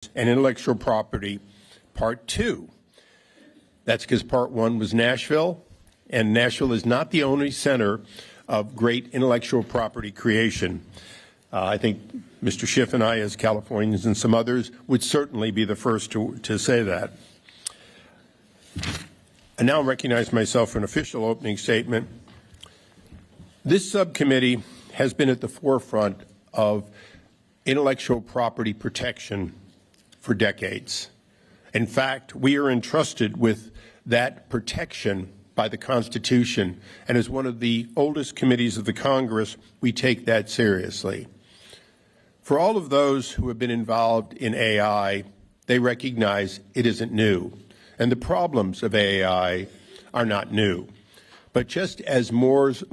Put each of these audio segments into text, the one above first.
Rights and Intellectual Property, Part 2. That's because Part 1 was Nashville, and Nashville is not the only center of great intellectual property creation. I think Mr. Schiff and I, as Californians and some others, would certainly be the first to say that. I now recognize myself for an official opening statement. This subcommittee has been at the forefront of intellectual property protection for decades. In fact, we are entrusted with that protection by the Constitution, and as one of the oldest committees of the Congress, we take that seriously. For all of those who have been involved in AI, they recognize it isn't new, and the problems of AI are not new. But just as Mohr's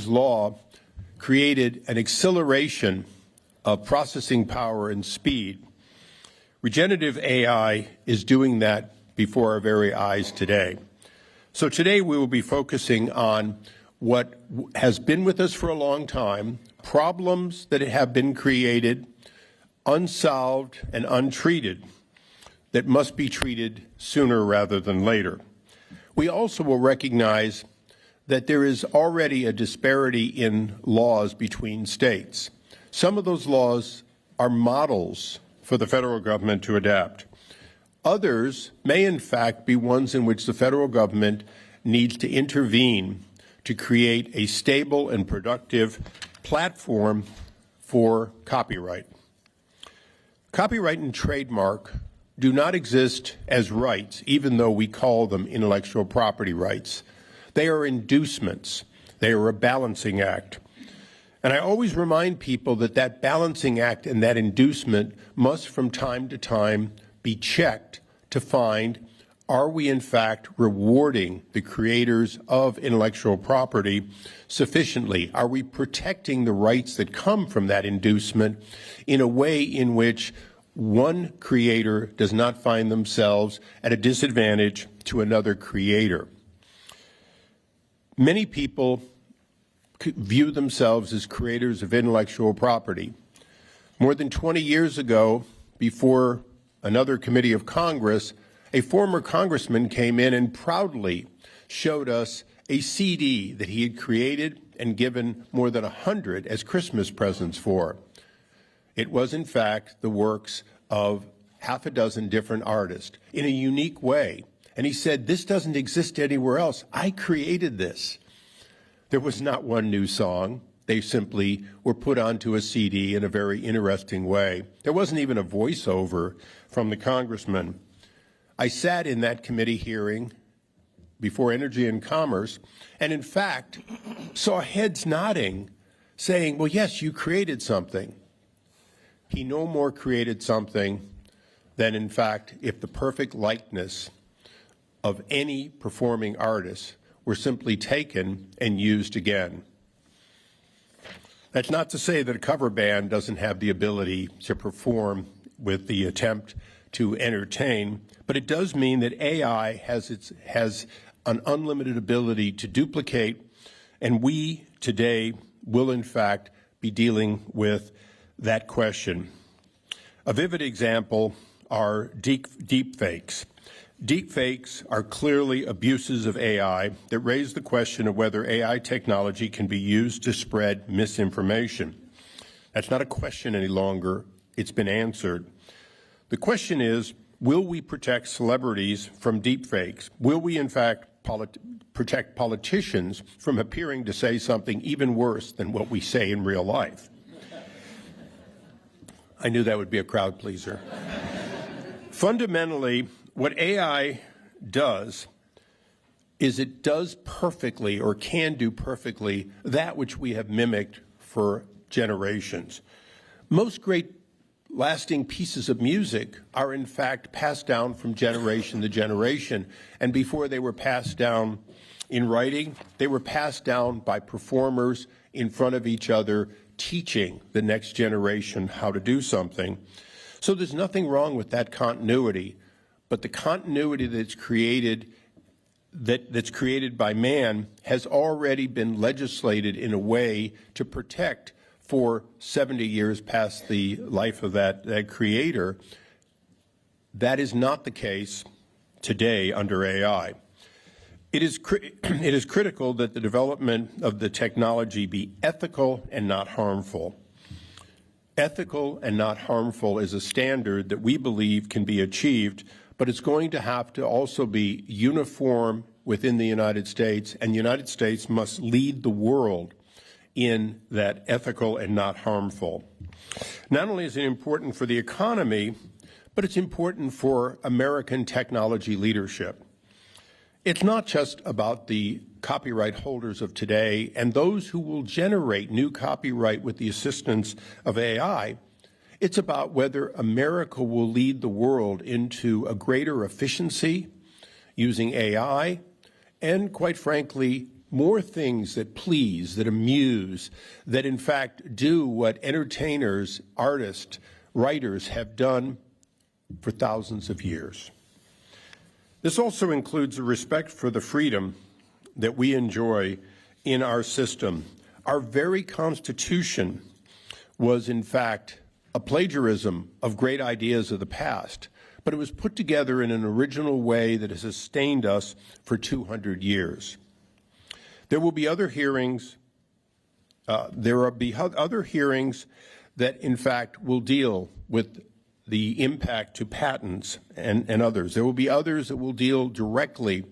law created an acceleration of processing power and speed, regenerative AI is doing that before our very eyes today. So today we will be focusing on what has been with us for a long time, problems that have been created, unsolved and untreated, that must be treated sooner rather than later. We also will recognize that there is already a disparity in laws between states. Some of those laws are models for the federal government to adapt. Others may in fact be ones in which the federal government needs to intervene to create a stable and productive platform for copyright. Copyright and trademark do not exist as rights, even though we call them intellectual property rights. They are inducements. They are a balancing act. And I always remind people that that balancing act and that inducement must from time to time be checked to find, are we in fact rewarding the creators of intellectual property sufficiently? Are we protecting the rights that come from that inducement in a way in which one creator does not find themselves at a disadvantage to another creator? Many people view themselves as creators of intellectual property. More than 20 years ago, before another committee of Congress, a former congressman came in and proudly showed us a CD that he had created and given more than 100 as Christmas presents for. It was, in fact, the works of half a dozen different artists in a unique way. And he said, this doesn't exist anywhere else. I created this. There was not one new song. They simply were put onto a CD in a very interesting way. There wasn't even a voiceover from the congressman. I sat in that committee hearing before Energy and Commerce, and in fact, saw heads nodding, saying, well, yes, you created something. He no more created something than, in fact, if the perfect likeness of any performing artist were simply taken and used again. That's not to say that a cover band doesn't have the ability to perform with the attempt to entertain, but it does mean that AI has an unlimited ability to duplicate, and we today will in fact be dealing with that question. A vivid example are deep fakes. Deep fakes are clearly abuses of AI that raise the question of whether AI technology can be used to spread misinformation. That's not a question any longer. It's been answered. The question is, will we protect celebrities from deep fakes? Will we, in fact, protect politicians from appearing to say something even worse than what we say in real life? I knew that would be a crowd pleaser. Fundamentally, what AI does is it does perfectly, or can do perfectly, that which we have mimicked for generations. Most great lasting pieces of music are in fact passed down from generation to generation, and before they were passed down in writing, they were passed down by performers in front of each other, teaching the next generation how to do something. So there's nothing wrong with that continuity, but the continuity that's created by man has already been legislated in a way to protect for 70 years past the life of that creator That is not the case today under AI. It is critical that the development of the technology be ethical and not harmful. Ethical and not harmful is a standard that we believe can be achieved, but it's going to have to also be uniform within the United States, and the United States must lead the world in that ethical and not harmful. Not only is it important for the economy, but it's important for American technology leadership. It's not just about the copyright holders of today and those who will generate new copyright with the assistance of AI. It's about whether America will lead the world into a greater efficiency using AI and, quite frankly, more things that please, that amuse, that in fact do what entertainers, artists, writers have done for thousands of years. This also includes a respect for the freedom that we enjoy in our system. Our very Constitution was, in fact, a plagiarism of great ideas of the past, but it was put together in an original way that has sustained us for 200 years. There will be other hearings. Other hearings that, in fact, will deal with the impact to patents and others. There will be others that will deal directly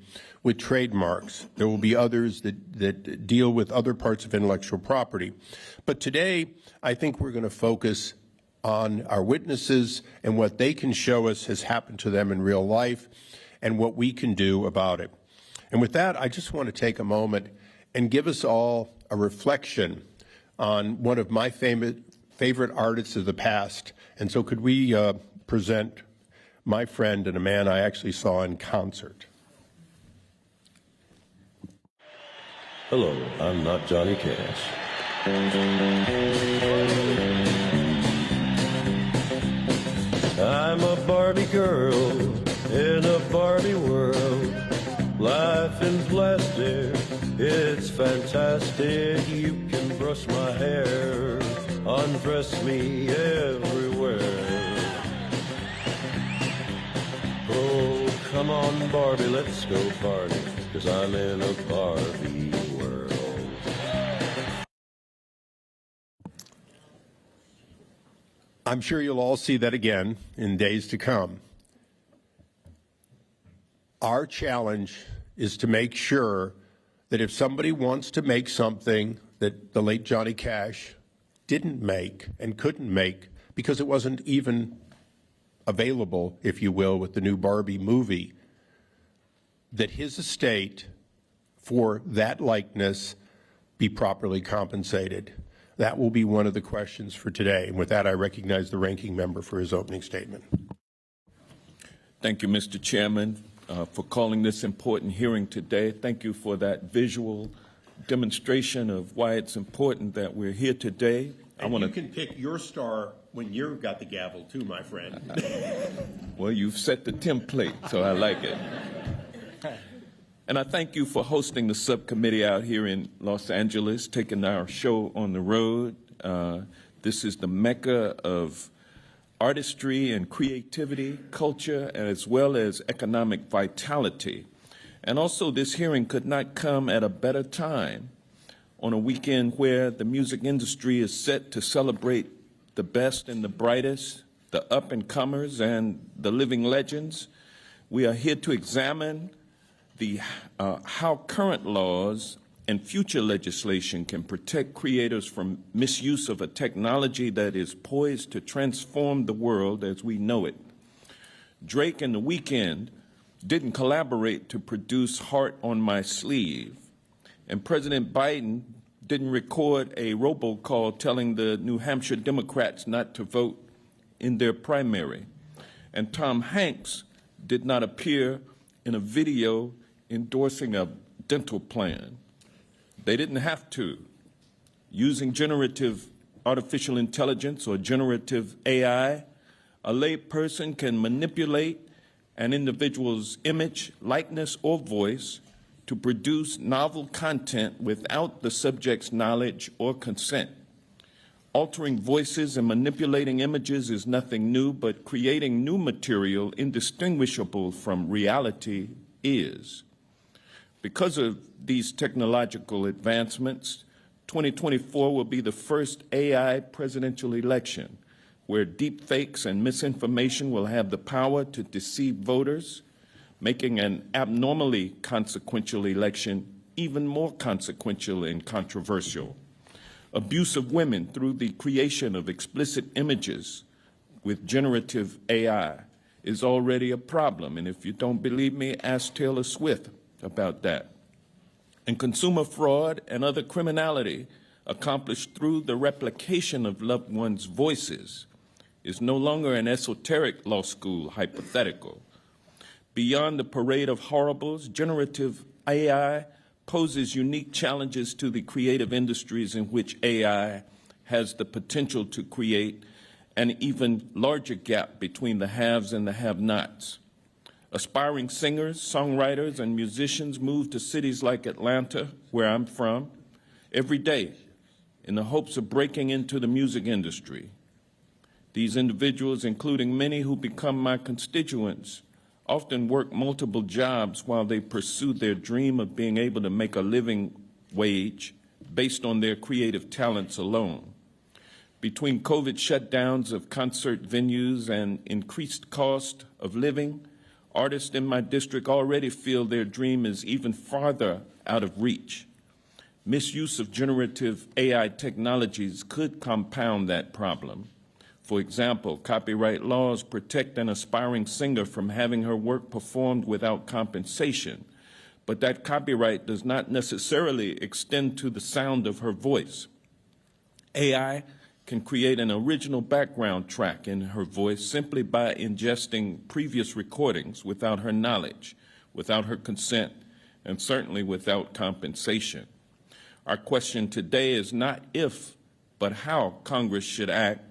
with trademarks. There will be others that deal with other parts of intellectual property. But today, I think we're going to focus on our witnesses and what they can show us has happened to them in real life and what we can do about it. And with that, I just want to take a moment and give us all a reflection on one of my favorite artists of the past. And so could we present my friend and a man I actually saw in concert. Hello, I'm not Johnny Cash. I'm a Barbie girl in a Barbie world. Life in plastic, it's fantastic. You can brush my hair, undress me everywhere. Oh, come on, Barbie, let's go party, 'cause I'm in a Barbie world. I'm sure you'll all see that again in days to come. Our challenge is to make sure that if somebody wants to make something that the late Johnny Cash didn't make and couldn't make because it wasn't even available, if you will, with the new Barbie movie, that his estate for that likeness be properly compensated. That will be one of the questions for today. And with that, I recognize the ranking member for his opening statement. Thank you, Mr. Chairman, for calling this important hearing today. Thank you for that visual demonstration of why it's important that we're here today. And you can pick your star when you've got the gavel, too, my friend. Well, you've set the template, so I like it. And I thank you for hosting the subcommittee out here in Los Angeles, taking our show on the road. This is the mecca of artistry and creativity, culture, as well as economic vitality. And also, this hearing could not come at a better time on a weekend where the music industry is set to celebrate the best and the brightest, the up-and-comers and the living legends. We are here to examine how current laws and future legislation can protect creators from misuse of a technology that is poised to transform the world as we know it. Drake and The Weeknd didn't collaborate to produce Heart on My Sleeve, and President Biden didn't record a robocall telling the New Hampshire Democrats not to vote in their primary, and Tom Hanks did not appear in a video endorsing a dental plan. They didn't have to. Using generative artificial intelligence or generative AI, a layperson can manipulate an individual's image, likeness, or voice to produce novel content without the subject's knowledge or consent. Altering voices and manipulating images is nothing new, but creating new material indistinguishable from reality is. Because of these technological advancements, 2024 will be the first AI presidential election where deepfakes and misinformation will have the power to deceive voters, making an abnormally consequential election even more consequential and controversial. Abuse of women through the creation of explicit images with generative AI is already a problem. And if you don't believe me, ask Taylor Swift about that. And consumer fraud and other criminality accomplished through the replication of loved ones' voices is no longer an esoteric law school hypothetical. Beyond the parade of horribles, generative AI poses unique challenges to the creative industries in which AI has the potential to create an even larger gap between the haves and the have-nots. Aspiring singers, songwriters, and musicians move to cities like Atlanta, where I'm from, every day in the hopes of breaking into the music industry. These individuals, including many who become my constituents, often work multiple jobs while they pursue their dream of being able to make a living wage based on their creative talents alone. Between COVID shutdowns of concert venues and increased cost of living, artists in my district already feel their dream is even farther out of reach. Misuse of generative AI technologies could compound that problem. For example, copyright laws protect an aspiring singer from having her work performed without compensation, but that copyright does not necessarily extend to the sound of her voice. AI can create an original background track in her voice simply by ingesting previous recordings without her knowledge, without her consent, and certainly without compensation. Our question today is not if, but how Congress should act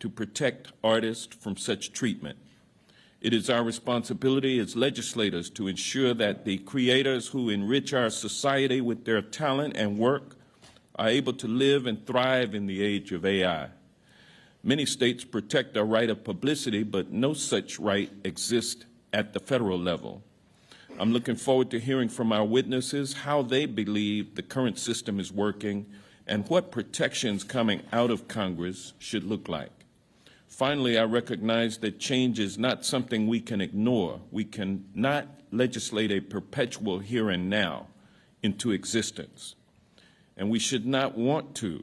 to protect artists from such treatment. It is our responsibility as legislators to ensure that the creators who enrich our society with their talent and work are able to live and thrive in the age of AI. Many states protect our right of publicity, but no such right exists at the federal level. I'm looking forward to hearing from our witnesses how they believe the current system is working and what protections coming out of Congress should look like. Finally, I recognize that change is not something we can ignore. We cannot legislate a perpetual here and now into existence, and we should not want to.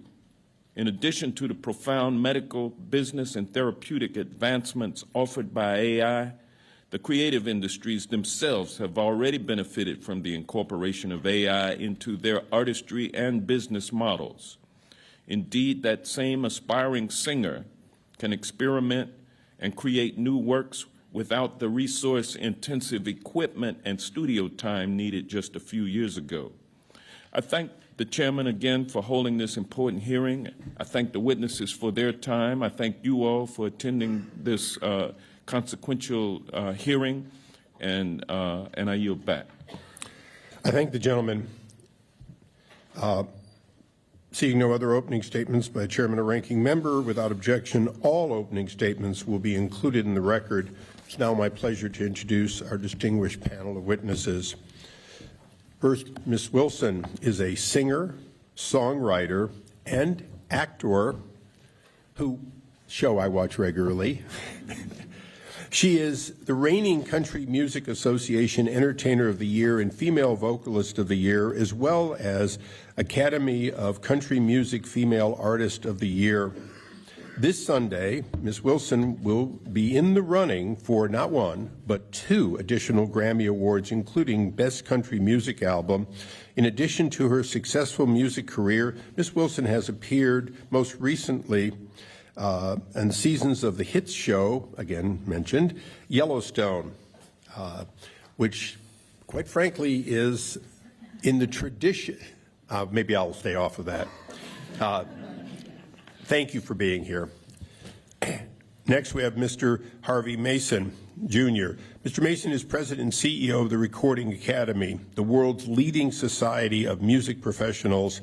In addition to the profound medical, business, and therapeutic advancements offered by AI, the creative industries themselves have already benefited from the incorporation of AI into their artistry and business models. Indeed, that same aspiring singer can experiment and create new works without the resource-intensive equipment and studio time needed just a few years ago. I thank the chairman again for holding this important hearing. I thank the witnesses for their time. I thank you all for attending this consequential hearing, and I yield back. I thank the gentleman. Seeing no other opening statements by chairman or ranking member, without objection, all opening statements will be included in the record. It's now my pleasure to introduce our distinguished panel of witnesses. First, Ms. Wilson is a singer, songwriter, and actor whose show I watch regularly. She is the reigning Country Music Association Entertainer of the Year and Female Vocalist of the Year, as well as Academy of Country Music Female Artist of the Year. This Sunday, Ms. Wilson will be in the running for not one, but 2 additional Grammy Awards, including Best Country Music Album. In addition to her successful music career, Ms. Wilson has appeared most recently and seasons of the hits show, again mentioned, Yellowstone, which, quite frankly, is in the tradition. Maybe I'll stay off of that. Thank you for being here. Next, we have Mr. Harvey Mason, Jr. Mr. Mason is President and CEO of the Recording Academy, the world's leading society of music professionals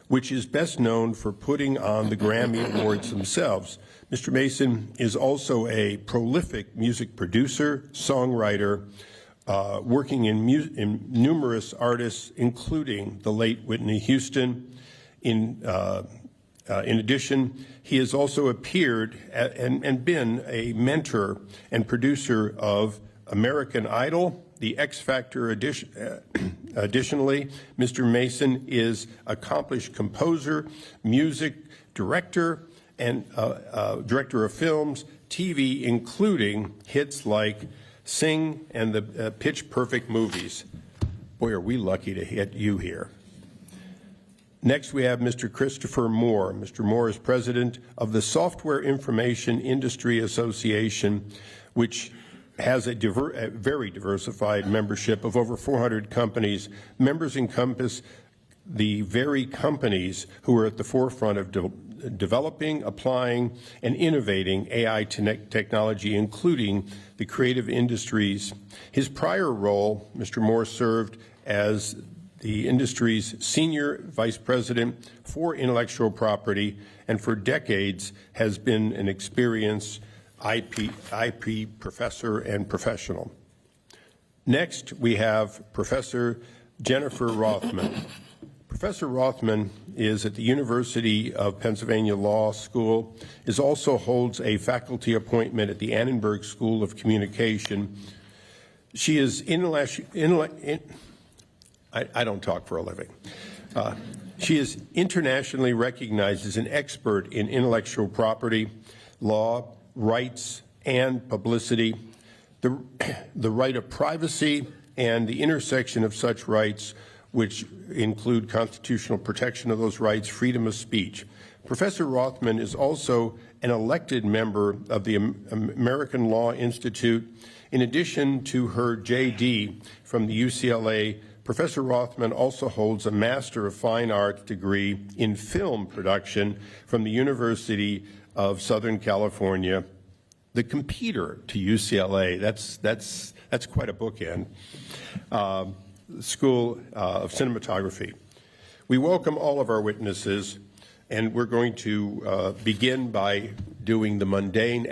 which is best known for putting on the Grammy Awards themselves. Mr. Mason is also a prolific music producer, songwriter, working in numerous artists, including the late Whitney Houston. In addition, he has also appeared and been a mentor and producer of American Idol, the X Factor. Additionally, Mr. Mason is accomplished composer, music director, and director of films, TV, including hits like Sing and the Pitch Perfect movies. Boy, are we lucky to hit you here. Next, we have Mr. Christopher Mohr. Mr. Mohr is president of the Software Information Industry Association, which has a very diversified membership of over 400 companies. Members encompass the very companies who are at the forefront of developing, applying, and innovating AI technology, including the creative industries. His prior role, Mr. Mohr served as the industry's senior vice president for intellectual property, and for decades has been an experienced IP professor and professional. Next, we have Professor Jennifer Rothman. Professor Rothman is at the University of Pennsylvania Law School, also holds a faculty appointment at the Annenberg School of Communication. She is I don't talk for a living. She is internationally recognized as an expert in intellectual property, law, rights, and publicity, the right of privacy, and the intersection of such rights, which include constitutional protection of those rights, freedom of speech. Professor Rothman is also an elected member of the American Law Institute. In addition to her JD from the UCLA, Professor Rothman also holds a Master of Fine Arts degree in film production from the University of Southern California, the competitor to UCLA. That's quite a bookend. School of Cinematography. We welcome all of our witnesses, and we're going to begin by doing the mundane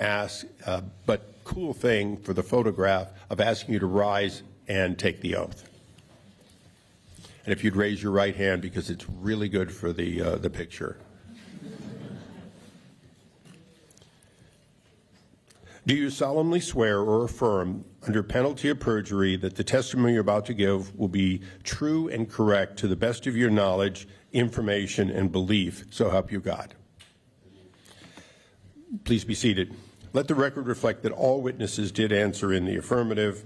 but cool thing for the photograph of asking you to rise and take the oath. And if you'd raise your right hand, because it's really good for the picture. Do you solemnly swear or affirm, under penalty of perjury, that the testimony you're about to give will be true and correct to the best of your knowledge, information, and belief, so help you God? Please be seated. Let the record reflect that all witnesses did answer in the affirmative,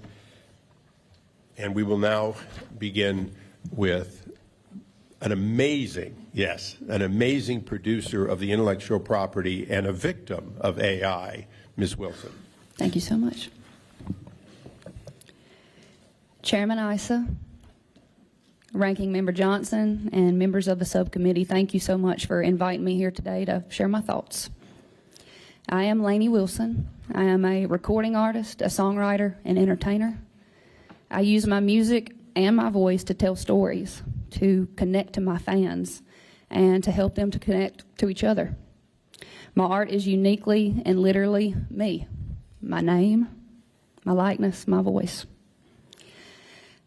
and we will now begin with an amazing producer of the intellectual property and a victim of AI, Ms. Wilson. Thank you so much. Chairman Issa, Ranking Member Johnson, and members of the subcommittee, thank you so much for inviting me here today to share my thoughts. I am Lainey Wilson. I am a recording artist, a songwriter, and entertainer. I use my music and my voice to tell stories, to connect to my fans, and to help them to connect to each other. My art is uniquely and literally me, my name, my likeness, my voice.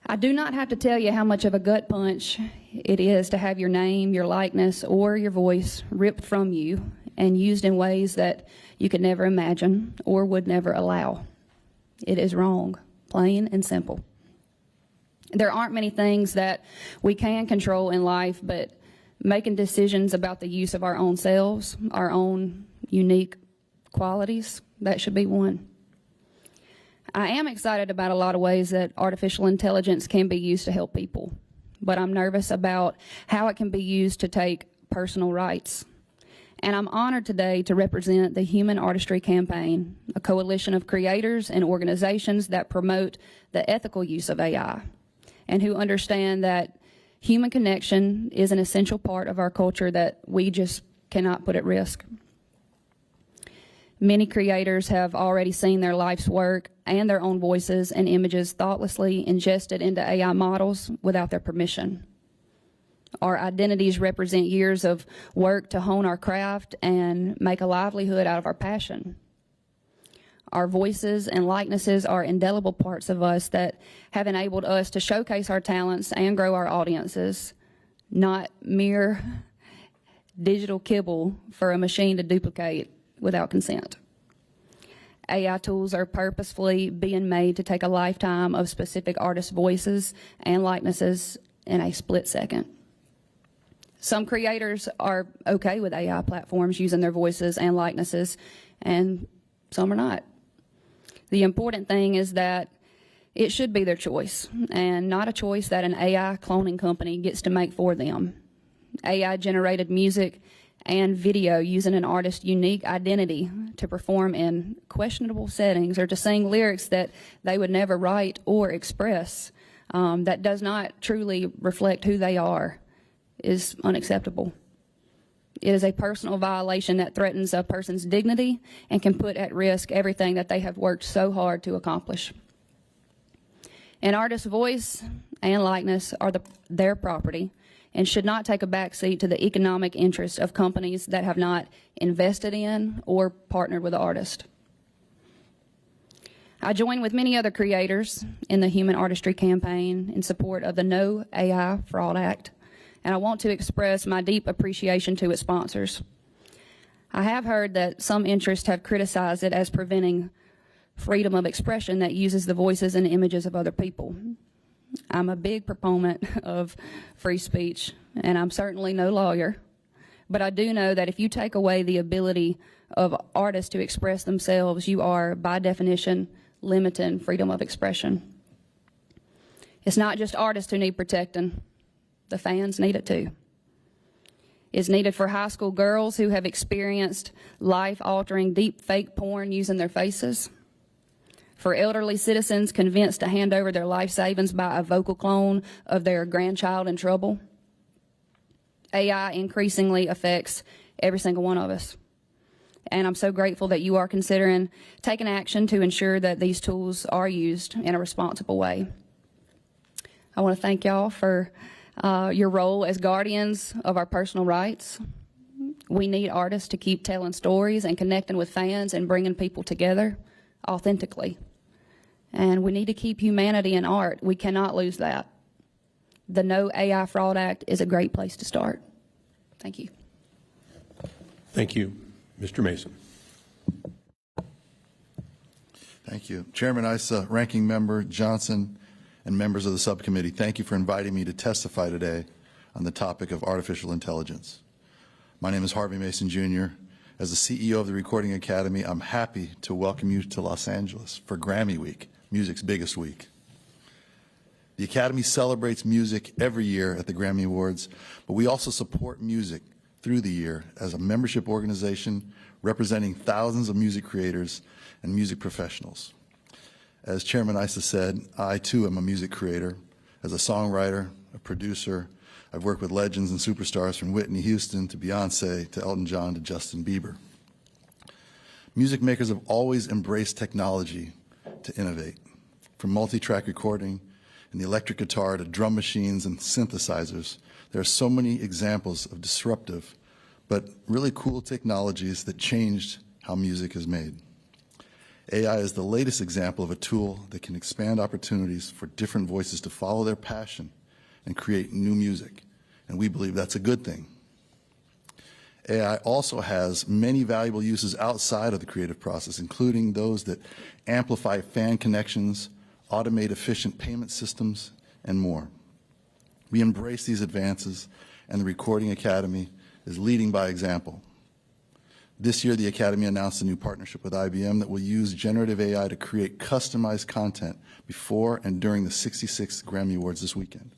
I do not have to tell you how much of a gut punch it is to have your name, your likeness, or your voice ripped from you and used in ways that you could never imagine or would never allow. It is wrong, plain and simple. There aren't many things that we can control in life, but making decisions about the use of our own selves, our own unique qualities, that should be one. I am excited about a lot of ways that artificial intelligence can be used to help people, but I'm nervous about how it can be used to take personal rights. And I'm honored today to represent the Human Artistry Campaign, a coalition of creators and organizations that promote the ethical use of AI, and who understand that human connection is an essential part of our culture that we just cannot put at risk. Many creators have already seen their life's work and their own voices and images thoughtlessly ingested into AI models without their permission. Our identities represent years of work to hone our craft and make a livelihood out of our passion. Our voices and likenesses are indelible parts of us that have enabled us to showcase our talents and grow our audiences, not mere digital kibble for a machine to duplicate without consent. AI tools are purposefully being made to take a lifetime of specific artist voices and likenesses in a split second. Some creators are okay with AI platforms using their voices and likenesses, and some are not. The important thing is that it should be their choice, and not a choice that an AI cloning company gets to make for them. AI-generated music and video using an artist's unique identity to perform in questionable settings or to sing lyrics that they would never write or express, that does not truly reflect who they are, is unacceptable. It is a personal violation that threatens a person's dignity and can put at risk everything that they have worked so hard to accomplish. An artist's voice and likeness are their property and should not take a backseat to the economic interests of companies that have not invested in or partnered with the artist. I join with many other creators in the Human Artistry Campaign in support of the No AI Fraud Act, and I want to express my deep appreciation to its sponsors. I have heard that some interests have criticized it as preventing freedom of expression that uses the voices and images of other people. I'm a big proponent of free speech, and I'm certainly no lawyer, but I do know that if you take away the ability of artists to express themselves, you are, by definition, limiting freedom of expression. It's not just artists who need protecting. The fans need it too. It's needed for high school girls who have experienced life-altering deep fake porn using their faces, for elderly citizens convinced to hand over their life savings by a vocal clone of their grandchild in trouble. AI increasingly affects every single one of us. And I'm so grateful that you are considering taking action to ensure that these tools are used in a responsible way. I want to thank y'all for your role as guardians of our personal rights. We need artists to keep telling stories and connecting with fans and bringing people together authentically. And we need to keep humanity in art. We cannot lose that. The No AI Fraud Act is a great place to start. Thank you. Thank you. Mr. Mason. Thank you. Chairman Issa, Ranking Member Johnson, and members of the subcommittee, thank you for inviting me to testify today on the topic of artificial intelligence. My name is Harvey Mason, Jr. As the CEO of the Recording Academy, I'm happy to welcome you to Los Angeles for Grammy Week, music's biggest week. The Academy celebrates music every year at the Grammy Awards, but we also support music through the year as a membership organization representing thousands of music creators and music professionals. As Chairman Issa said, I too am a music creator. As a songwriter, a producer, I've worked with legends and superstars from Whitney Houston to Beyonce to Elton John to Justin Bieber. Music makers have always embraced technology to innovate, from multi-track recording and the electric guitar to drum machines and synthesizers. There are so many examples of disruptive but really cool technologies that changed how music is made. AI is the latest example of a tool that can expand opportunities for different voices to follow their passion and create new music, and we believe that's a good thing. AI also has many valuable uses outside of the creative process, including those that amplify fan connections, automate efficient payment systems, and more. We embrace these advances, and the Recording Academy is leading by example. This year, the Academy announced a new partnership with IBM that will use generative AI to create customized content before and during the 66th Grammy Awards this weekend.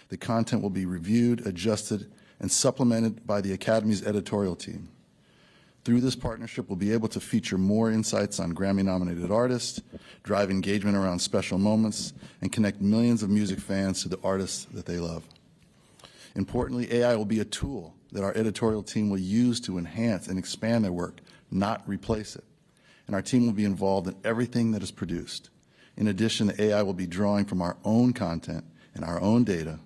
The content will be reviewed, adjusted, and supplemented by the Academy's editorial team. Through this partnership, we'll be able to feature more insights on Grammy-nominated artists, drive engagement around special moments, and connect millions of music fans to the artists that they love. Importantly, AI will be a tool that our editorial team will use to enhance and expand their work, not replace it. And our team will be involved in everything that is produced. In addition, the AI will be drawing from our own content and our own data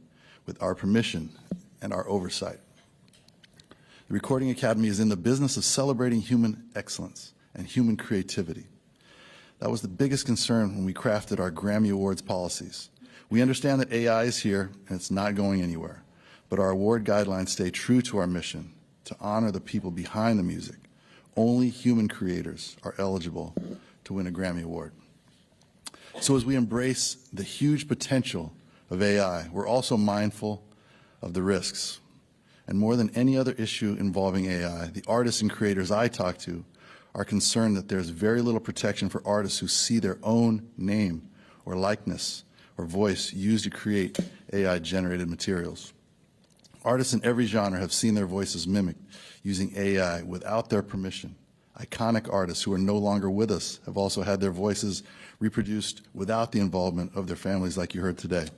with our permission and our oversight. The Recording Academy is in the business of celebrating human excellence and human creativity. That was the biggest concern when we crafted our Grammy Awards policies. We understand that AI is here and it's not going anywhere, but our award guidelines stay true to our mission to honor the people behind the music. Only human creators are eligible to win a Grammy Award. So as we embrace the huge potential of AI, we're also mindful of the risks. And more than any other issue involving AI, the artists and creators I talk to are concerned that there's very little protection for artists who see their own name or likeness or voice used to create AI-generated materials. Artists in every genre have seen their voices mimicked using AI without their permission. Iconic artists who are no longer with us have also had their voices reproduced without the involvement of their families, like you heard today.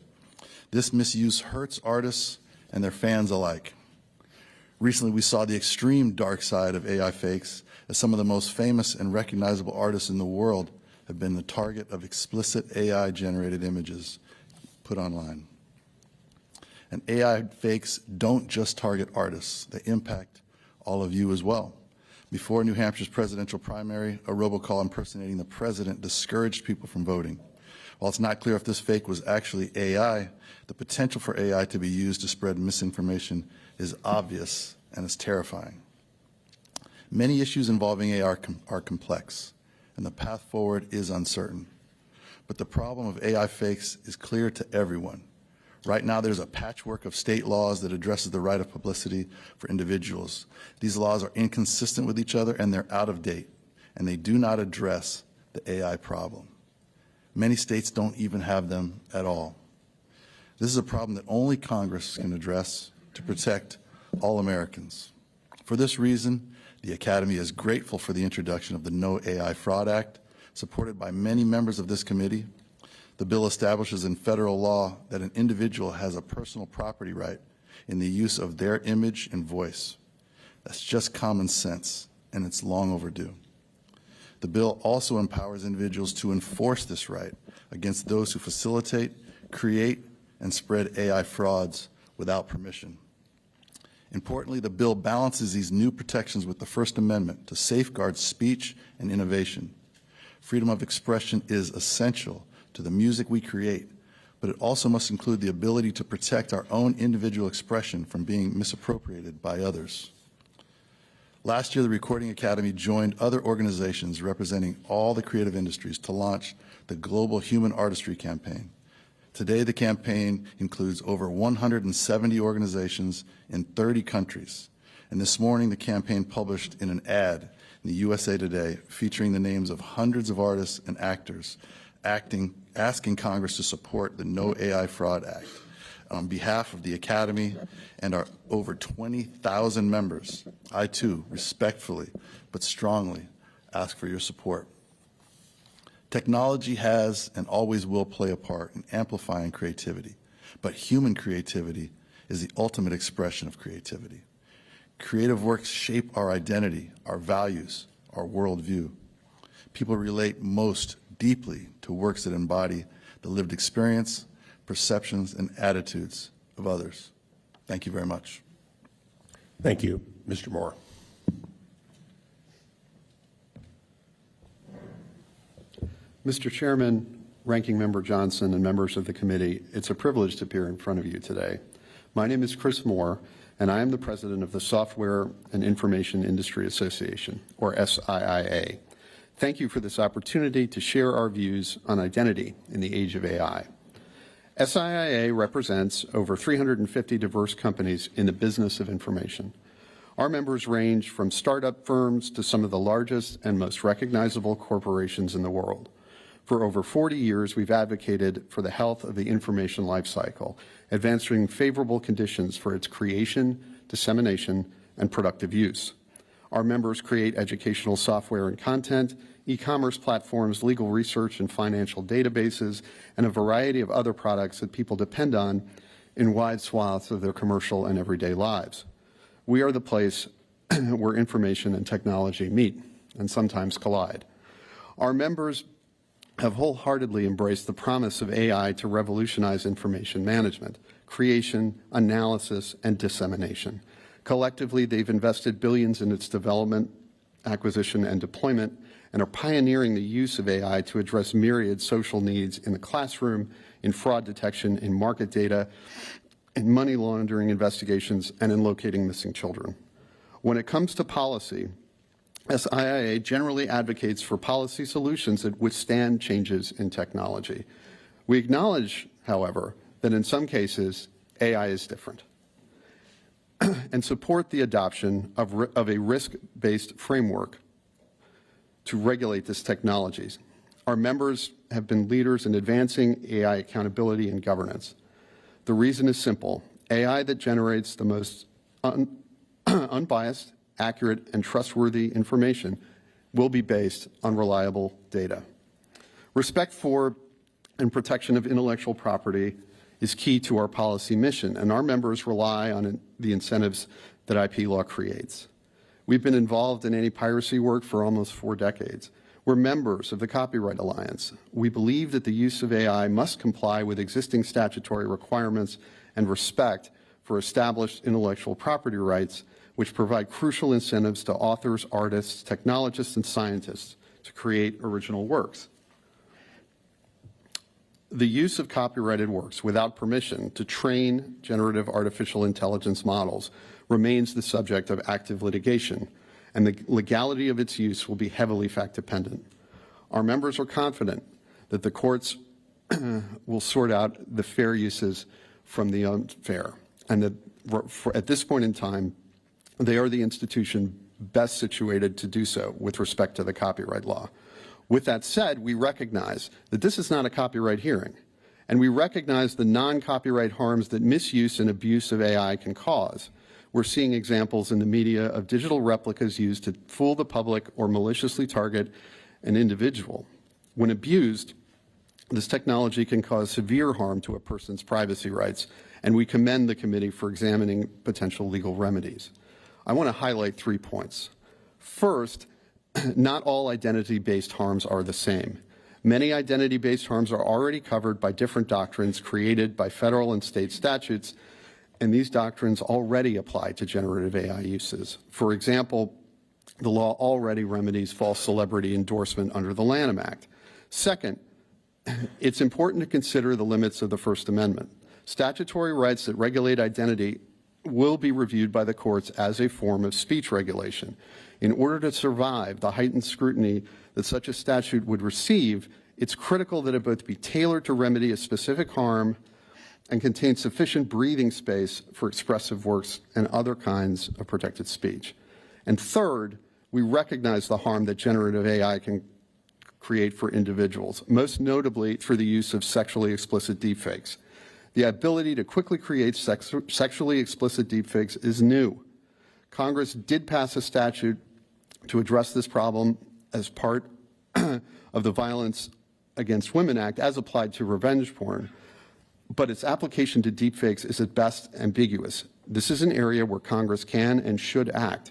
This misuse hurts artists and their fans alike. Recently, we saw the extreme dark side of AI fakes, as some of the most famous and recognizable artists in the world have been the target of explicit AI-generated images put online. And AI fakes don't just target artists, they impact all of you as well. Before New Hampshire's presidential primary, a robocall impersonating the president discouraged people from voting. While it's not clear if this fake was actually AI, the potential for AI to be used to spread misinformation is obvious and is terrifying. Many issues involving AI are complex, and the path forward is uncertain. But the problem of AI fakes is clear to everyone. Right now, there's a patchwork of state laws that addresses the right of publicity for individuals. These laws are inconsistent with each other, and they're out of date, and they do not address the AI problem. Many states don't even have them at all. This is a problem that only Congress can address to protect all Americans. For this reason, the Academy is grateful for the introduction of the No AI Fraud Act, supported by many members of this committee. The bill establishes in federal law that an individual has a personal property right in the use of their image and voice. That's just common sense, and it's long overdue. The bill also empowers individuals to enforce this right against those who facilitate, create, and spread AI frauds without permission. Importantly, the bill balances these new protections with the First Amendment to safeguard speech and innovation. Freedom of expression is essential to the music we create, but it also must include the ability to protect our own individual expression from being misappropriated by others. Last year, the Recording Academy joined other organizations representing all the creative industries to launch the Global Human Artistry Campaign. Today, the campaign includes over 170 organizations in 30 countries. And this morning, the campaign published in an ad in the USA Today featuring the names of hundreds of artists and actors asking Congress to support the No AI Fraud Act. On behalf of the Academy and our over 20,000 members, I too respectfully but strongly ask for your support. Technology has and always will play a part in amplifying creativity, but human creativity is the ultimate expression of creativity. Creative works shape our identity, our values, our worldview. People relate most deeply to works that embody the lived experience, perceptions, and attitudes of others. Thank you very much. Thank you, Mr. Mohr. Mr. Chairman, Ranking Member Johnson, and members of the committee, it's a privilege to appear in front of you today. My name is Chris Mohr, and I am the president of the Software and Information Industry Association, or SIIA. Thank you for this opportunity to share our views on identity in the age of AI. SIIA represents over 350 diverse companies in the business of information. Our members range from startup firms to some of the largest and most recognizable corporations in the world. For over 40 years, we've advocated for the health of the information lifecycle, advancing favorable conditions for its creation, dissemination, and productive use. Our members create educational software and content, e-commerce platforms, legal research and financial databases, and a variety of other products that people depend on in wide swaths of their commercial and everyday lives. We are the place where information and technology meet and sometimes collide. Our members have wholeheartedly embraced the promise of AI to revolutionize information management, creation, analysis, and dissemination. Collectively, they've invested billions in its development, acquisition, and deployment, and are pioneering the use of AI to address myriad social needs in the classroom, in fraud detection, in market data, in money laundering investigations, and in locating missing children. When it comes to policy, SIIA generally advocates for policy solutions that withstand changes in technology. We acknowledge, however, that in some cases, AI is different, and support the adoption of a risk-based framework to regulate this technology. Our members have been leaders in advancing AI accountability and governance. The reason is simple. AI that generates the most unbiased, accurate, and trustworthy information will be based on reliable data. Respect for and protection of intellectual property is key to our policy mission, and our members rely on the incentives that IP law creates. We've been involved in anti-piracy work for almost 4 decades. We're members of the Copyright Alliance. We believe that the use of AI must comply with existing statutory requirements and respect for established intellectual property rights, which provide crucial incentives to authors, artists, technologists, and scientists to create original works. The use of copyrighted works without permission to train generative artificial intelligence models remains the subject of active litigation, and the legality of its use will be heavily fact-dependent. Our members are confident that the courts will sort out the fair uses from the unfair, and that at this point in time, they are the institution best situated to do so with respect to the copyright law. With that said, we recognize that this is not a copyright hearing, and we recognize the non-copyright harms that misuse and abuse of AI can cause. We're seeing examples in the media of digital replicas used to fool the public or maliciously target an individual. When abused, this technology can cause severe harm to a person's privacy rights, and we commend the committee for examining potential legal remedies. I want to highlight 3 points. First, not all identity-based harms are the same. Many identity-based harms are already covered by different doctrines created by federal and state statutes, and these doctrines already apply to generative AI uses. For example, the law already remedies false celebrity endorsement under the Lanham Act. Second, it's important to consider the limits of the First Amendment. Statutory rights that regulate identity will be reviewed by the courts as a form of speech regulation. In order to survive the heightened scrutiny that such a statute would receive, it's critical that it both be tailored to remedy a specific harm and contain sufficient breathing space for expressive works and other kinds of protected speech. And third, we recognize the harm that generative AI can create for individuals, most notably through the use of sexually explicit deepfakes. The ability to quickly create sexually explicit deepfakes is new. Congress did pass a statute to address this problem as part of the Violence Against Women Act as applied to revenge porn, but its application to deepfakes is at best ambiguous. This is an area where Congress can and should act.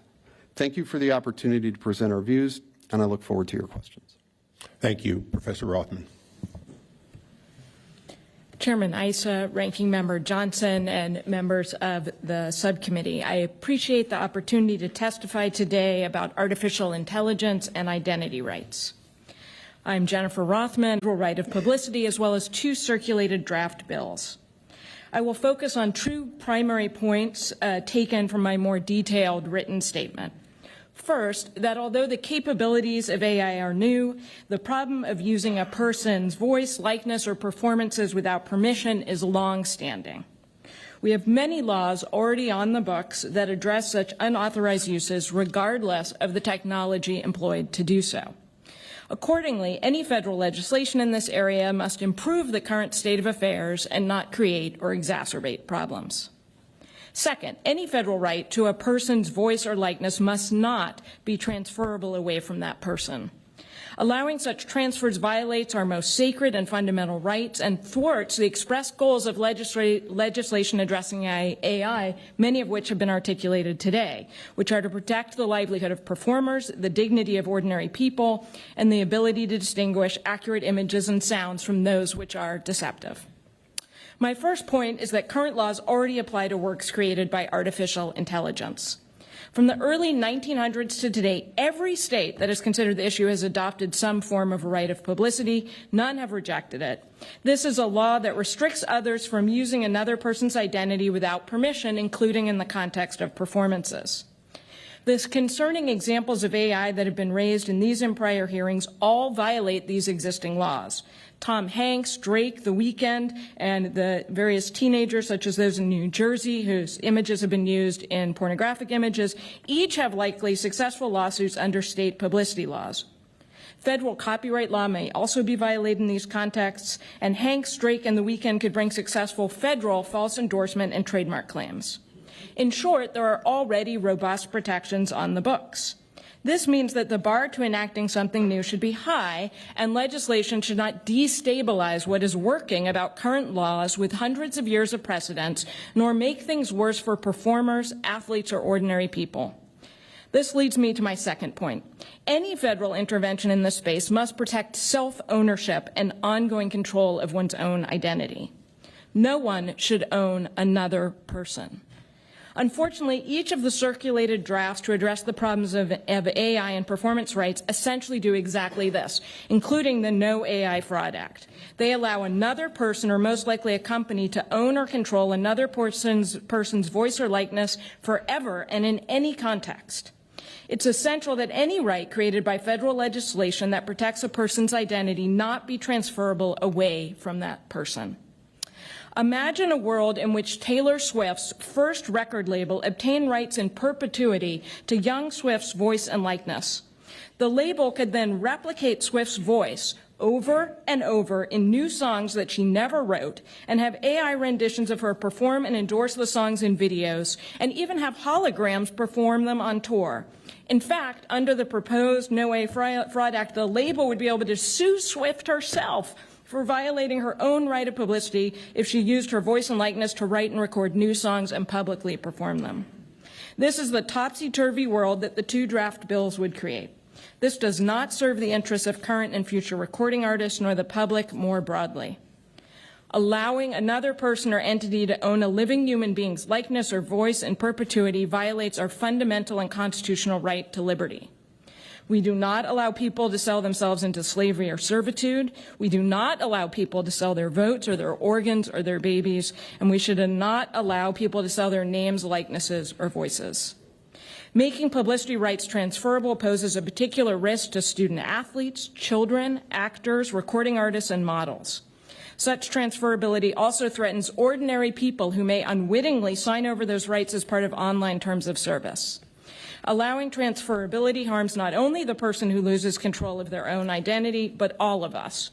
Thank you for the opportunity to present our views, and I look forward to your questions. Thank you, Professor Rothman. Chairman Issa, Ranking Member Johnson, and members of the subcommittee, I appreciate the opportunity to testify today about artificial intelligence and identity rights. I'm Jennifer Rothman, right of publicity, as well as 2 circulated draft bills. I will focus on 2 primary points taken from my more detailed written statement. First, that although the capabilities of AI are new, the problem of using a person's voice, likeness, or performances without permission is long-standing. We have many laws already on the books that address such unauthorized uses regardless of the technology employed to do so. Accordingly, any federal legislation in this area must improve the current state of affairs and not create or exacerbate problems. Second, any federal right to a person's voice or likeness must not be transferable away from that person. Allowing such transfers violates our most sacred and fundamental rights and thwarts the express goals of legislation addressing AI, many of which have been articulated today, which are to protect the livelihood of performers, the dignity of ordinary people, and the ability to distinguish accurate images and sounds from those which are deceptive. My first point is that current laws already apply to works created by artificial intelligence. From the early 1900s to today, every state that has considered the issue has adopted some form of a right of publicity. None have rejected it. This is a law that restricts others from using another person's identity without permission, including in the context of performances. The concerning examples of AI that have been raised in these and prior hearings all violate these existing laws. Tom Hanks, Drake, The Weeknd, and the various teenagers, such as those in New Jersey, whose images have been used in pornographic images, each have likely successful lawsuits under state publicity laws. Federal copyright law may also be violated in these contexts, and Hanks, Drake, and The Weeknd could bring successful federal false endorsement and trademark claims. In short, there are already robust protections on the books. This means that the bar to enacting something new should be high, and legislation should not destabilize what is working about current laws with hundreds of years of precedent, nor make things worse for performers, athletes, or ordinary people. This leads me to my second point. Any federal intervention in this space must protect self-ownership and ongoing control of one's own identity. No one should own another person. Unfortunately, each of the circulated drafts to address the problems of AI and performance rights essentially do exactly this, including the No AI Fraud Act. They allow another person, or most likely a company, to own or control another person's voice or likeness forever and in any context. It's essential that any right created by federal legislation that protects a person's identity not be transferable away from that person. Imagine a world in which Taylor Swift's first record label obtained rights in perpetuity to young Swift's voice and likeness. The label could then replicate Swift's voice over and over in new songs that she never wrote, and have AI renditions of her perform and endorse the songs in videos, and even have holograms perform them on tour. In fact, under the proposed No AI Fraud Act, the label would be able to sue Swift herself for violating her own right of publicity if she used her voice and likeness to write and record new songs and publicly perform them. This is the topsy-turvy world that the two draft bills would create. This does not serve the interests of current and future recording artists nor the public more broadly. Allowing another person or entity to own a living human being's likeness or voice in perpetuity violates our fundamental and constitutional right to liberty. We do not allow people to sell themselves into slavery or servitude. We do not allow people to sell their votes or their organs or their babies, and we should not allow people to sell their names, likenesses, or voices. Making publicity rights transferable poses a particular risk to student athletes, children, actors, recording artists, and models. Such transferability also threatens ordinary people who may unwittingly sign over those rights as part of online terms of service. Allowing transferability harms not only the person who loses control of their own identity, but all of us.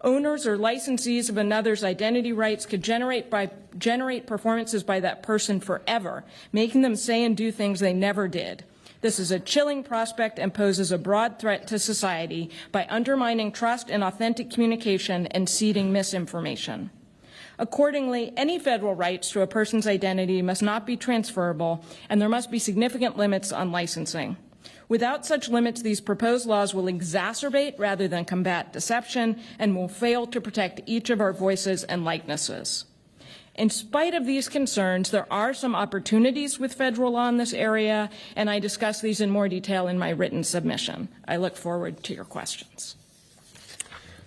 Owners or licensees of another's identity rights could generate performances by that person forever, making them say and do things they never did. This is a chilling prospect and poses a broad threat to society by undermining trust in authentic communication and seeding misinformation. Accordingly, any federal rights to a person's identity must not be transferable, and there must be significant limits on licensing. Without such limits, these proposed laws will exacerbate rather than combat deception and will fail to protect each of our voices and likenesses. In spite of these concerns, there are some opportunities with federal law in this area, and I discuss these in more detail in my written submission. I look forward to your questions.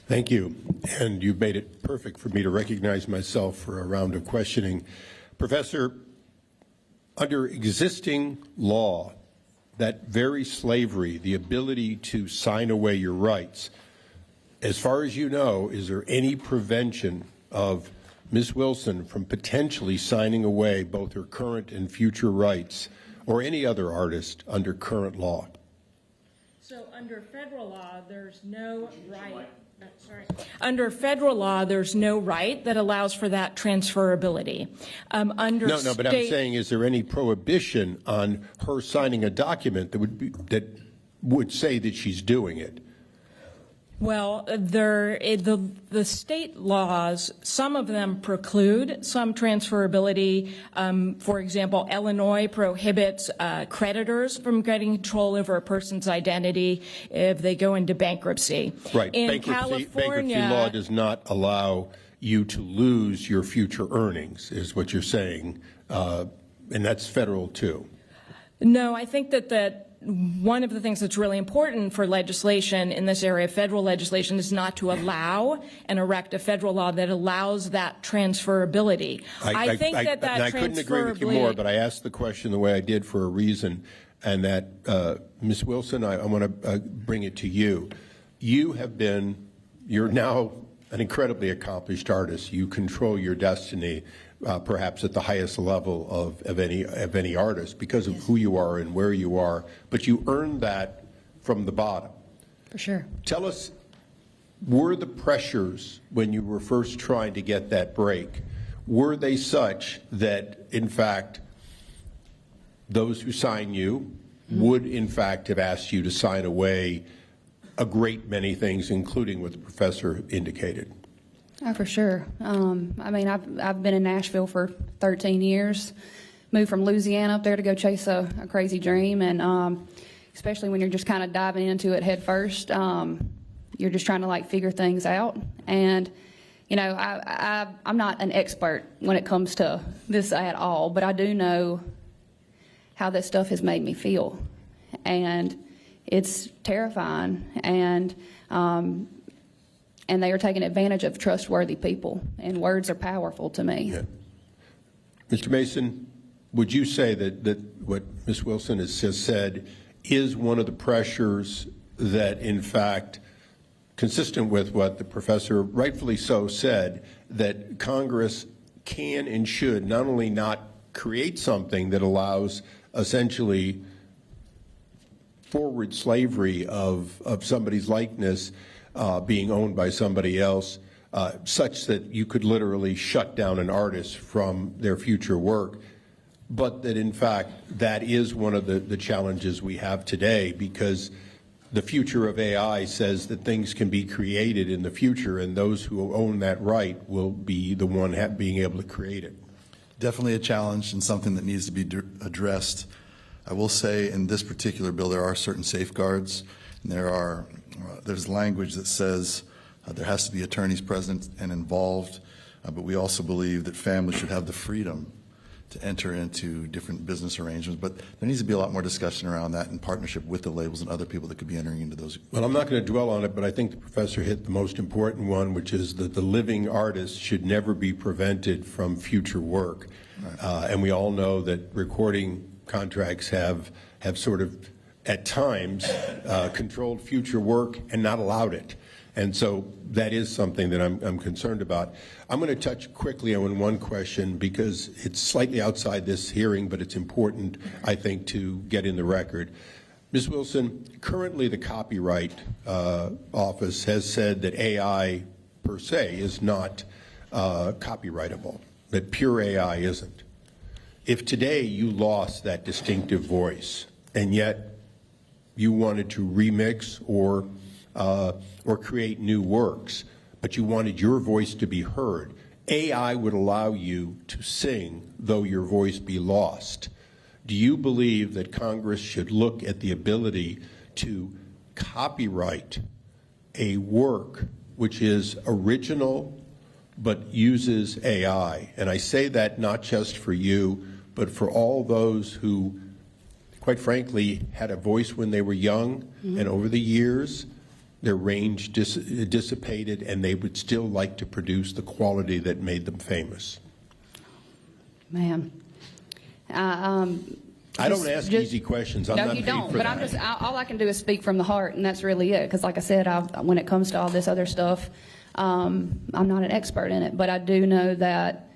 Thank you. And you've made it perfect for me to recognize myself for a round of questioning. Professor, under existing law, that very slavery, the ability to sign away your rights, as far as you know, is there any prevention of Ms. Wilson from potentially signing away both her current and future rights, or any other artist under current law? So under federal law, there's no right. Under federal law, there's no right that allows for that transferability. But I'm saying, is there any prohibition on her signing a document that would say that she's doing it? Well, the state laws, some of them preclude some transferability. For example, Illinois prohibits creditors from getting control over a person's identity if they go into bankruptcy. Right. In Bankruptcy California, law does not allow you to lose your future earnings, is what you're saying, and that's federal too. No, I think that one of the things that's really important for legislation in this area, federal legislation, is not to allow and erect a federal law that allows that transferability. I think that I couldn't agree with you more, but I asked the question the way I did for a reason, and that, Ms. Wilson, I want to bring it to you. You're now an incredibly accomplished artist. You control your destiny, perhaps at the highest level of any artist because of who you are and where you are, but you earned that from the bottom. For sure. Tell us, were the pressures when you were first trying to get that break, were they such that, in fact, those who sign you would, in fact, have asked you to sign away a great many things, including what the professor indicated? Oh, for sure. I mean, I've been in Nashville for 13 years, moved from Louisiana up there to go chase a crazy dream, and especially when you're just kind of diving into it head first, you're just trying to like figure things out. And you know, I'm not an expert when it comes to this at all, but I do know how this stuff has made me feel, and it's terrifying. And they are taking advantage of trustworthy people, and words are powerful to me. Yeah. Mr. Mason, would you say that what Ms. Wilson has just said is one of the pressures that, in fact, consistent with what the professor rightfully so said, that Congress can and should not only not create something that allows essentially forward slavery of somebody's likeness being owned by somebody else, such that you could literally shut down an artist from their future work, but that in fact that is one of the challenges we have today, because the future of AI says that things can be created in the future, and those who own that right will be the one being able to create it. Definitely a challenge and something that needs to be addressed. I will say in this particular bill there are certain safeguards, and there's language that says there has to be attorneys present and involved, but we also believe that families should have the freedom to enter into different business arrangements. But there needs to be a lot more discussion around that in partnership with the labels and other people that could be entering into those. Well, I'm not going to dwell on it, but I think the professor hit the most important one, which is that the living artist should never be prevented from future work. Right. And we all know that recording contracts have sort of, at times, controlled future work and not allowed it. And so that is something that I'm concerned about. I'm going to touch quickly on one question because it's slightly outside this hearing, but it's important, I think, to get in the record. Ms. Wilson, currently the Copyright Office has said that AI per se is not copyrightable, that pure AI isn't. If today you lost that distinctive voice and yet you wanted to remix or create new works, but you wanted your voice to be heard, AI would allow you to sing though your voice be lost. Do you believe that Congress should look at the ability to copyright a work which is original but uses AI? And I say that not just for you, but for all those who, quite frankly, had a voice when they were young, and over the years, their range dissipated, and they would still like to produce the quality that made them famous. Man. I don't ask easy questions. I'm no, not you paid don't. for But that. all I can do is speak from the heart, and that's really it. Because, like I said, when it comes to all this other stuff, I'm not an expert in it. But I do know that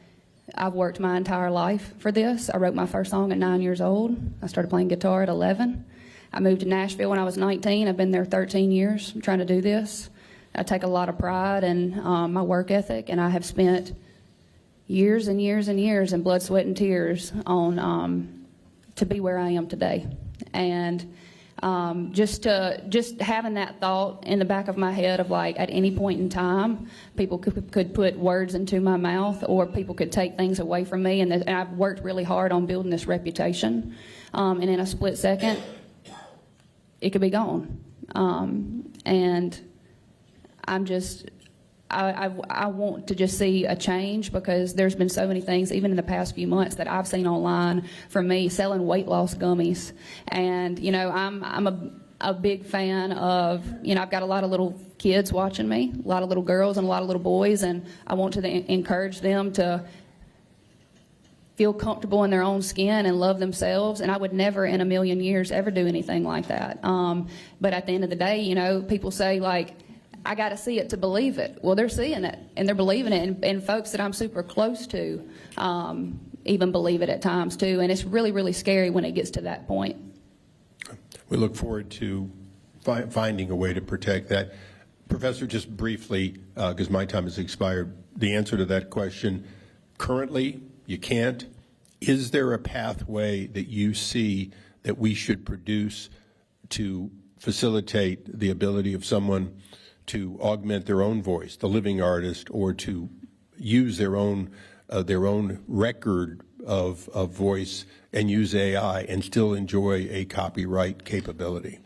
I've worked my entire life for this. I wrote my first song at 9 years old. I started playing guitar at 11. I moved to Nashville when I was 19. I've been there 13 years trying to do this. I take a lot of pride in my work ethic, and I have spent years and years and years in blood, sweat, and tears on to be where I am today. And Just having that thought in the back of my head of like at any point in time, people could put words into my mouth or people could take things away from me. And I've worked really hard on building this reputation. And in a split second, it could be gone. And I'm just, I want to just see a change because there's been so many things, even in the past few months, that I've seen online from me selling weight loss gummies. And, you know, I'm a big fan of, you know, I've got a lot of little kids watching me, a lot of little girls and a lot of little boys, and I want to encourage them to feel comfortable in their own skin and love themselves. And I would never in a million years ever do anything like that. But at the end of the day, you know, people say like, I got to see it to believe it. Well, they're seeing it and they're believing it. And folks that I'm super close to even believe it at times too. And it's really, really scary when it gets to that point. We look forward to finding a way to protect that. Professor, just briefly, because my time has expired, the answer to that question, currently you can't. Is there a pathway that you see that we should produce to facilitate the ability of someone to augment their own voice, the living artist, or to use their own record of voice and use AI and still enjoy a copyright capability?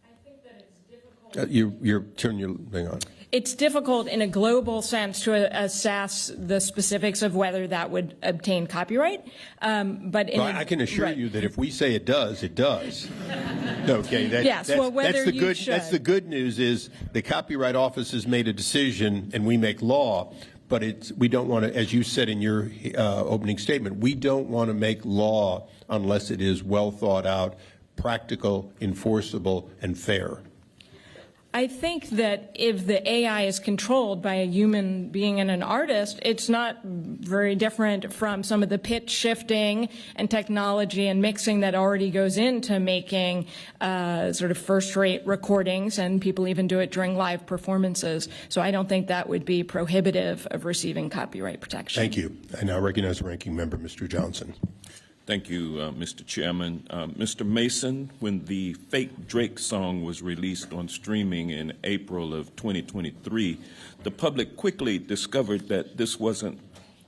I think that it's difficult. Turn your thing on. It's difficult in a global sense to assess the specifics of whether that would obtain copyright. But in I can assure you that if we say it does, it does. Okay. Yes. Well, whether you should. That's the good news is the Copyright Office has made a decision, and we make law. But we don't want to, as you said in your opening statement, we don't want to make law unless it is well thought out, practical, enforceable, and fair. I think that if the AI is controlled by a human being and an artist, it's not very different from some of the pitch shifting and technology and mixing that already goes into making sort of first-rate recordings, and people even do it during live performances. So I don't think that would be prohibitive of receiving copyright protection. Thank you. I now recognize the ranking member, Mr. Johnson. Thank you, Mr. Chairman. Mr. Mason, when the fake Drake song was released on streaming in April of 2023, the public quickly discovered that this wasn't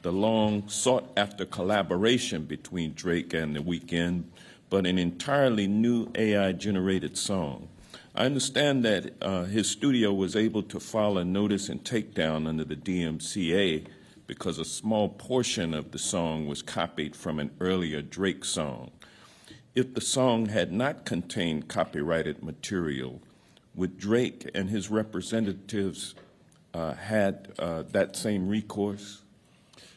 the long sought-after collaboration between Drake and The Weeknd, but an entirely new AI-generated song. I understand that his studio was able to file a notice and takedown under the DMCA because a small portion of the song was copied from an earlier Drake song. If the song had not contained copyrighted material, would Drake and his representatives had that same recourse?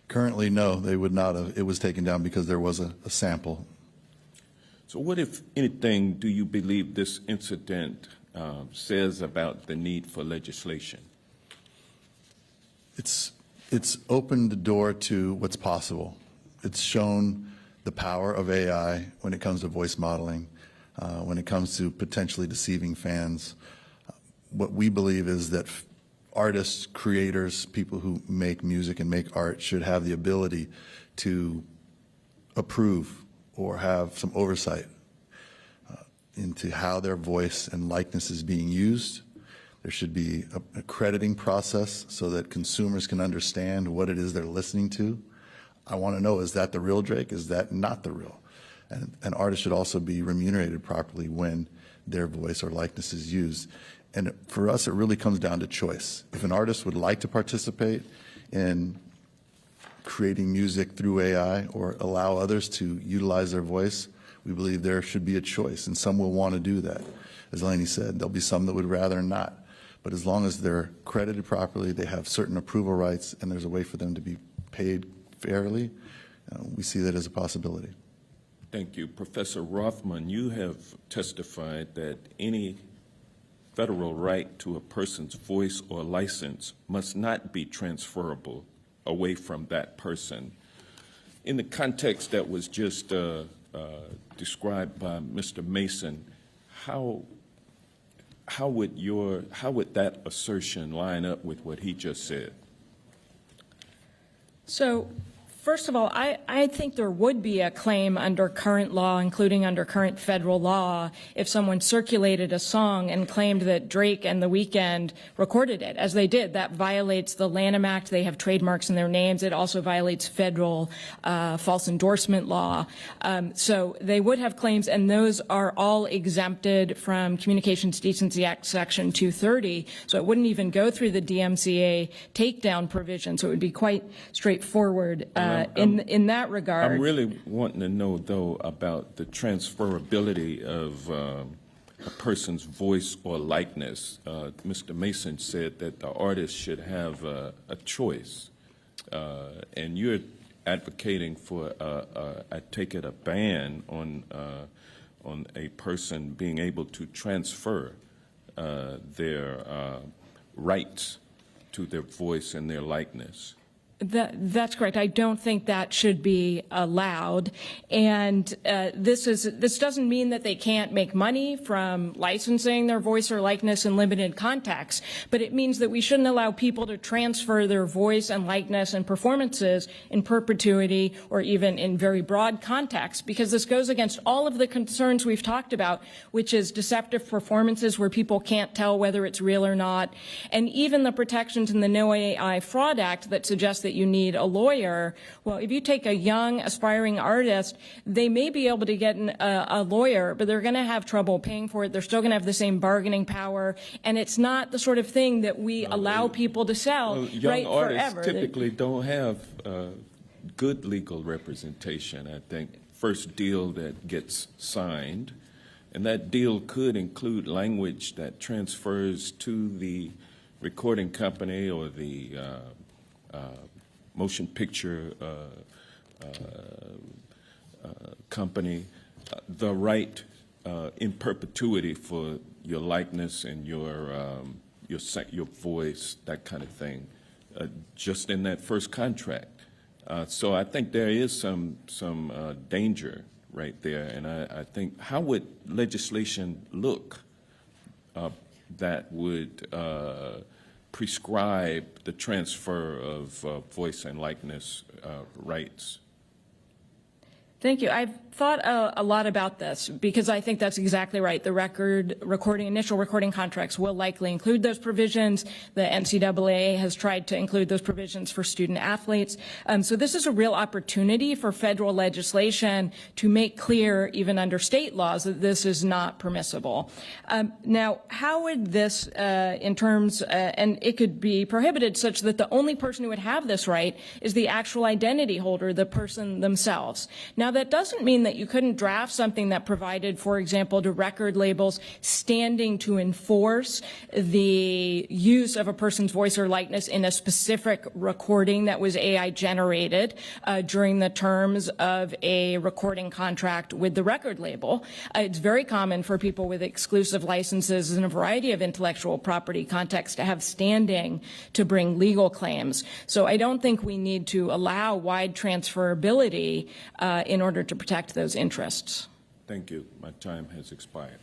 Currently, no, they would not have. It was taken down because there was a sample. So what, if anything, do you believe this incident says about the need for legislation? It's opened the door to what's possible. It's shown the power of AI when it comes to voice modeling, when it comes to potentially deceiving fans. What we believe is that artists, creators, people who make music and make art should have the ability to approve or have some oversight into how their voice and likeness is being used. There should be an accrediting process so that consumers can understand what it is they're listening to. I want to know, is that the real Drake? Is that not the real? And artists should also be remunerated properly when their voice or likeness is used. And for us, it really comes down to choice. If an artist would like to participate in creating music through AI or allow others to utilize their voice, we believe there should be a choice, and some will want to do that. As Lainey said, there'll be some that would rather not. But as long as they're credited properly, they have certain approval rights, and there's a way for them to be paid fairly, we see that as a possibility. Thank you. Professor Rothman, you have testified that any federal right to a person's voice or license must not be transferable away from that person. In the context that was just described by Mr. Mason, how would that assertion line up with what he just said? So First of all, I think there would be a claim under current law, including under current federal law, if someone circulated a song and claimed that Drake and The Weeknd recorded it, as they did. That violates the Lanham Act. They have trademarks in their names. It also violates federal false endorsement law. So they would have claims, and those are all exempted from Communications Decency Act Section 230. So it wouldn't even go through the DMCA takedown provision. So it would be quite straightforward in that regard. I'm really wanting to know, though, about the transferability of a person's voice or likeness. Mr. Mason said that the artist should have a choice, and you're advocating for, I take it, a ban on a person being able to transfer their rights to their voice and their likeness. That's correct. I don't think that should be allowed. And this doesn't mean that they can't make money from licensing their voice or likeness in limited contexts, but it means that we shouldn't allow people to transfer their voice and likeness and performances in perpetuity or even in very broad contexts, because this goes against all of the concerns we've talked about, which is deceptive performances where people can't tell whether it's real or not, and even the protections in the No AI Fraud Act that suggest that you need a lawyer. Well, if you take a young, aspiring artist, they may be able to get a lawyer, but they're going to have trouble paying for it. They're still going to have the same bargaining power, and it's not the sort of thing that we allow people to sell young artists forever. Typically don't have good legal representation. I think first deal that gets signed, and that deal could include language that transfers to the recording company or the motion picture company the right in perpetuity for your likeness and your voice, that kind of thing, just in that first contract. So I think there is some danger right there, and I think, how would legislation look that would prescribe the transfer of voice and likeness rights? Thank you. I've thought a lot about this because I think that's exactly right. The initial recording contracts will likely include those provisions. The NCAA has tried to include those provisions for student athletes. So this is a real opportunity for federal legislation to make clear, even under state laws, that this is not permissible. Now, how would this, in terms, and it could be prohibited such that the only person who would have this right is the actual identity holder, the person themselves. Now, that doesn't mean that you couldn't draft something that provided, for example, to record labels standing to enforce the use of a person's voice or likeness in a specific recording that was AI generated during the terms of a recording contract with the record label. It's very common for people with exclusive licenses in a variety of intellectual property contexts to have standing to bring legal claims. So I don't think we need to allow wide transferability in order to protect those interests. Thank you. My time has expired.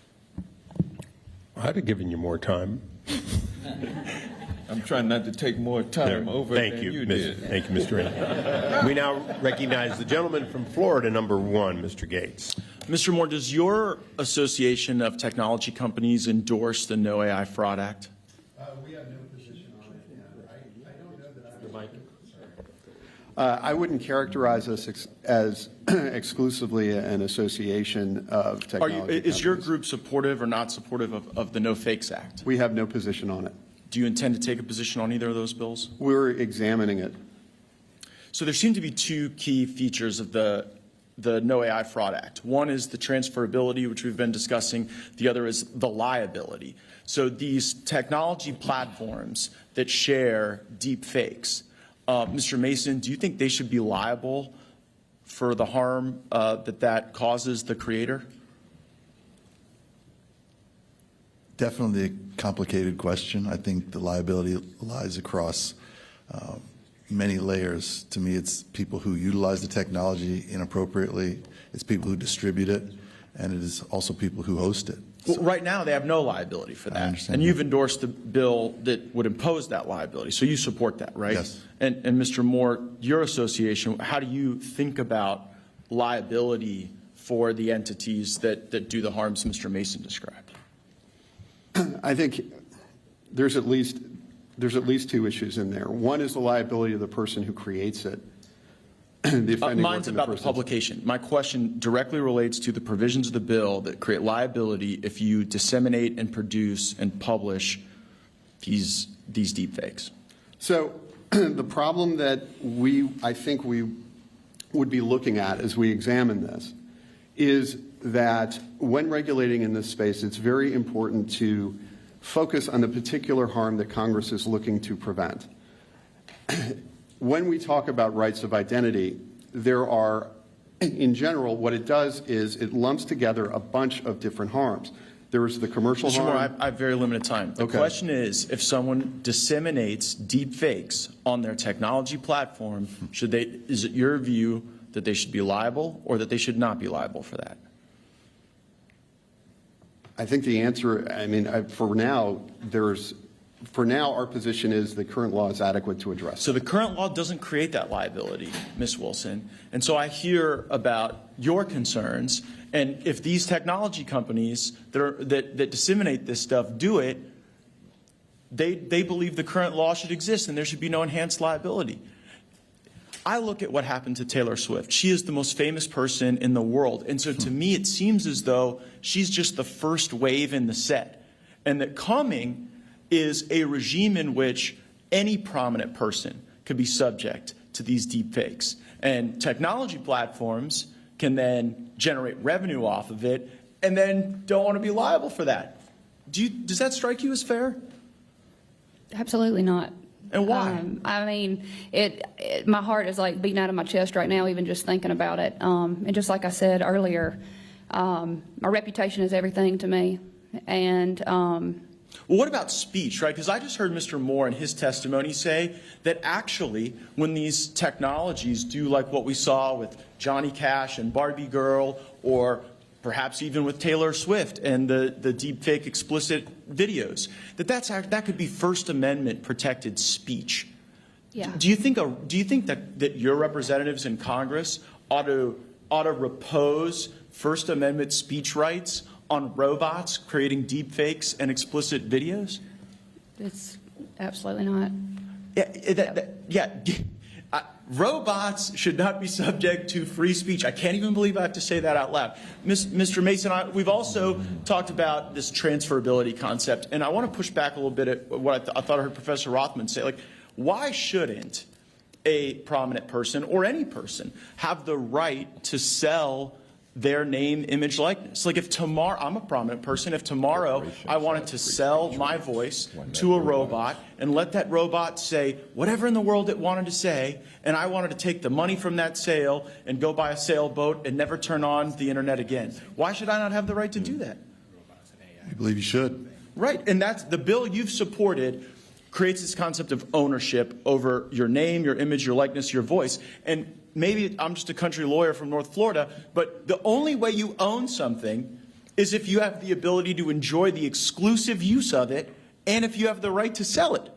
I'd have given you more time. I'm trying not to take more time over than you did. Thank you, Mr. Rennie. We now recognize the gentleman from Florida, number 1, Mr. Gates. Mr. Mohr, does your Association of Technology Companies endorse the No AI Fraud Act? We have no position on it. I don't know that I wouldn't characterize us as exclusively an association of technology companies. Is your group supportive or not supportive of the No Fakes Act? We have no position on it. Do you intend to take a position on either of those bills? We're examining it. So there seem to be two key features of the No AI Fraud Act. One is the transferability, which we've been discussing. The other is the liability. So these technology platforms that share deep fakes, Mr. Mason, do you think they should be liable for the harm that causes the creator? Definitely a complicated question. I think the liability lies across many layers. To me, it's people who utilize the technology inappropriately, it's people who distribute it, and it is also people who host it. Well, right now, they have no liability for that. understand And that. you've endorsed the bill that would impose that liability. So you support that, right? Yes. And Mr. Mohr, your association, how do you think about liability for the entities that do the harms Mr. Mason described? I think there's at least two issues in there. One is the liability of the person who creates it. The offending Mine's work in about the person's- publication. My question directly relates to the provisions of the bill that create liability if you disseminate and produce and publish these deep fakes. So the problem that I think we would be looking at as we examine this is that when regulating in this space, it's very important to focus on the particular harm that Congress is looking to prevent. When we talk about rights of identity, there are, in general, what it does is it lumps together a bunch of different harms. There is the commercial Mr. Mohr, harm. I have very limited time. The Okay. question is, if someone disseminates deep fakes on their technology platform, is it your view that they should be liable or that they should not be liable for that? I think the answer, for now, our position is the current law is adequate to address. So the current law doesn't create that liability, Ms. Wilson. And so I hear about your concerns. And if these technology companies that disseminate this stuff do it, they believe the current law should exist and there should be no enhanced liability. I look at what happened to Taylor Swift. She is the most famous person in the world. And so to me, it seems as though she's just the first wave in the set. And that coming is a regime in which any prominent person could be subject to these deep fakes. And technology platforms can then generate revenue off of it and then don't want to be liable for that. Does that strike you as fair? Absolutely not. And why? My heart is like beating out of my chest right now, even just thinking about it. And just like I said earlier, my reputation is everything to me. And Well, what about speech, right? Because I just heard Mr. Mohr in his testimony say that actually when these technologies do like what we saw with Johnny Cash and Barbie Girl, or perhaps even with Taylor Swift and the deep fake explicit videos, that could be First Amendment protected speech. yeah. Do you think that your representatives in Congress ought to repose First Amendment speech rights on robots creating deep fakes and explicit videos? It's absolutely not. Robots should not be subject to free speech. I can't even believe I have to say that out loud. Mr. Mason, we've also talked about this transferability concept, and I want to push back a little bit at what I thought I heard Professor Rothman say. Like, why shouldn't a prominent person or any person have the right to sell their name, image, likeness? Like if tomorrow, I'm a prominent person, if tomorrow I wanted to sell my voice to a robot and let that robot say whatever in the world it wanted to say, and I wanted to take the money from that sale and go buy a sailboat and never turn on the internet again, why should I not have the right to do that? I believe you should. Right, and that's the bill you've supported creates this concept of ownership over your name, your image, your likeness, your voice. And maybe I'm just a country lawyer from North Florida, but the only way you own something is if you have the ability to enjoy the exclusive use of it and if you have the right to sell it.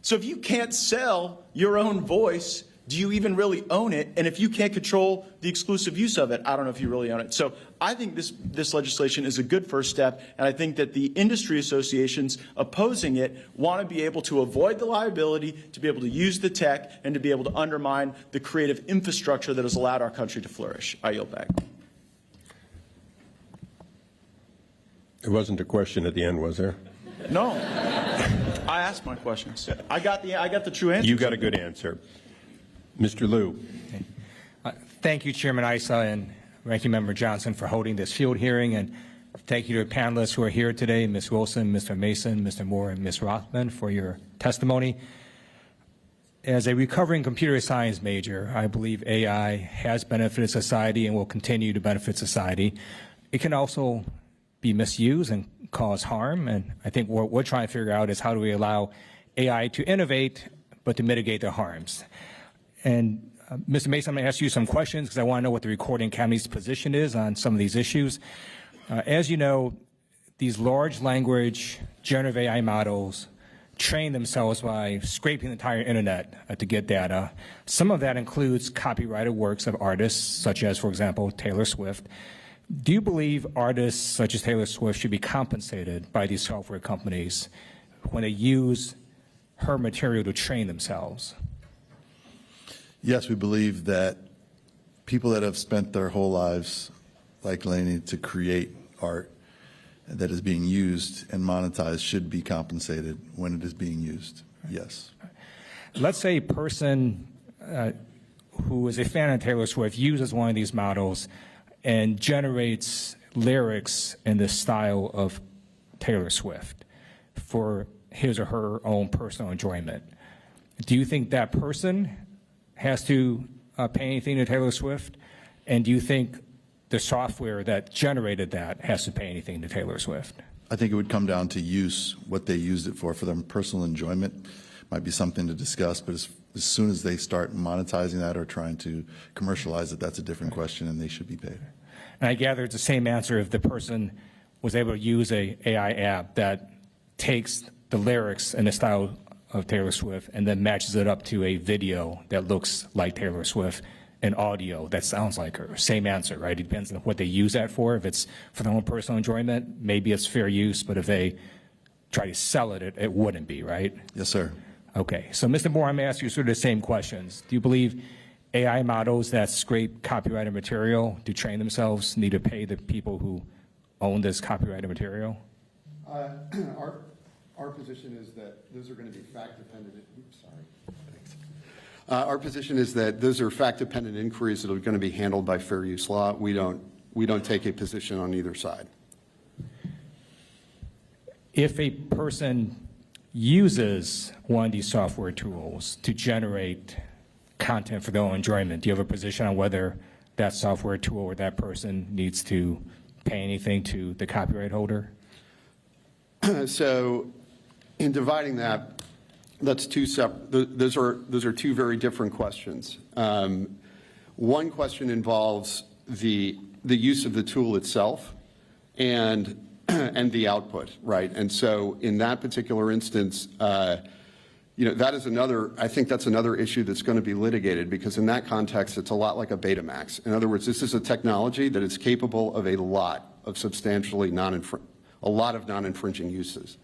So if you can't sell your own voice, do you even really own it? And if you can't control the exclusive use of it, I don't know if you really own it. So I think this legislation is a good first step, and I think that the industry associations opposing it want to be able to avoid the liability, to be able to use the tech, and to be able to undermine the creative infrastructure that has allowed our country to flourish. I yield back. There wasn't a question at the end, was there? No. I asked my questions. I got the true answer. You got a good answer. Mr. Liu. Thank you, Chairman Issa and Ranking Member Johnson, for holding this field hearing, and thank you to the panelists who are here today, Ms. Wilson, Mr. Mason, Mr. Mohr, and Ms. Rothman, for your testimony. As a recovering computer science major, I believe AI has benefited society and will continue to benefit society. It can also be misused and cause harm, and I think what we're trying to figure out is how do we allow AI to innovate but to mitigate their harms. And Mr. Mason, I'm going to ask you some questions because I want to know what the Recording Academy's position is on some of these issues. As you know, these large language generative AI models train themselves by scraping the entire internet to get data. Some of that includes copyrighted works of artists, such as, for example, Taylor Swift. Do you believe artists such as Taylor Swift should be compensated by these software companies when they use her material to train themselves? Yes, we believe that people that have spent their whole lives, like Lainey, to create art that is being used and monetized should be compensated when it is being used. Yes. Let's say a person who is a fan of Taylor Swift uses one of these models and generates lyrics in the style of Taylor Swift for his or her own personal enjoyment. Do you think that person has to pay anything to Taylor Swift? And do you think the software that generated that has to pay anything to Taylor Swift? I think it would come down to use, what they used it for their personal enjoyment. Might be something to discuss, but as soon as they start monetizing that or trying to commercialize it, that's a different question, and they should be paid. And I gather it's the same answer if the person was able to use a AI app that takes the lyrics in the style of Taylor Swift and then matches it up to a video that looks like Taylor Swift and audio that sounds like her. Same answer, right? It depends on what they use that for. If it's for their own personal enjoyment, maybe it's fair use, but if they try to sell it, it wouldn't be, right? Yes, sir. Okay, so Mr. Mohr, I'm going to ask you sort of the same questions. Do you believe AI models that scrape copyrighted material to train themselves need to pay the people who own this copyrighted material? Our position is that those are going to be fact-dependent. Our position is that those are fact-dependent inquiries that are going to be handled by fair use law. We don't take a position on either side. If a person uses one of these software tools to generate content for their own enjoyment, do you have a position on whether that software tool or that person needs to pay anything to the copyright holder? So in dividing that, that's two separate, those are two very different questions. One question involves the use of the tool itself and the output, right? And so in that particular instance, that is another, I think that's another issue that's going to be litigated, because in that context, it's a lot like a Betamax. In other words, this is a technology that is capable of a lot of substantially non-infringing uses.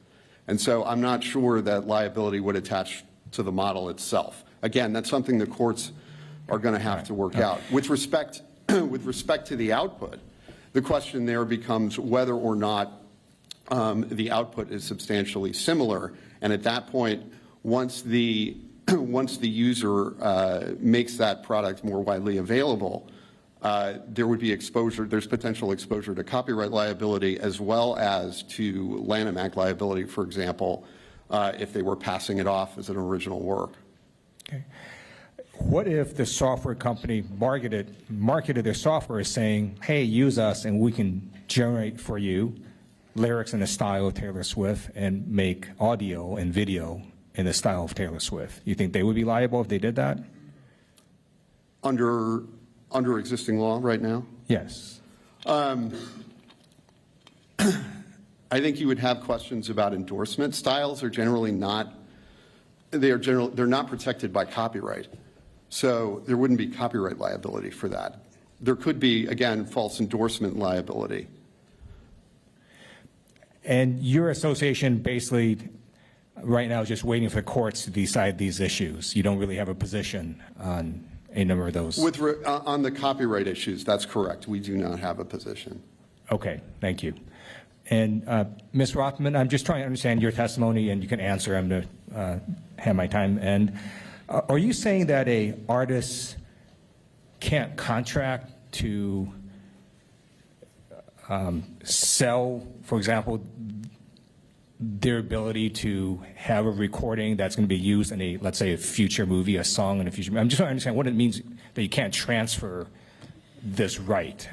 And so I'm not sure that liability would attach to the model itself. Again, that's something the courts are going to have to work out. With respect to the output, the question there becomes whether or not the output is substantially similar. And at that point, once the user makes that product more widely available, there would be exposure, there's potential exposure to copyright liability as well as to Lanham Act liability, for example, if they were passing it off as an original work. Okay. What if the software company marketed their software as saying, hey, use us and we can generate for you lyrics in the style of Taylor Swift and make audio and video in the style of Taylor Swift? You think they would be liable if they did that? Under existing law right now? Yes. I think you would have questions about endorsement. Styles are generally not, they're not protected by copyright. So there wouldn't be copyright liability for that. There could be, again, false endorsement liability. And your association basically right now is just waiting for the courts to decide these issues. You don't really have a position on a number of those. On the copyright issues, that's correct. We do not have a position. Okay, thank you. And Ms. Rothman, I'm just trying to understand your testimony, and you can answer. I'm going to have my time end. Are you saying that a artist can't contract to sell, for example, their ability to have a recording that's going to be used in a, let's say, a future movie, a song in a future movie? I'm just trying to understand what it means that you can't transfer this right.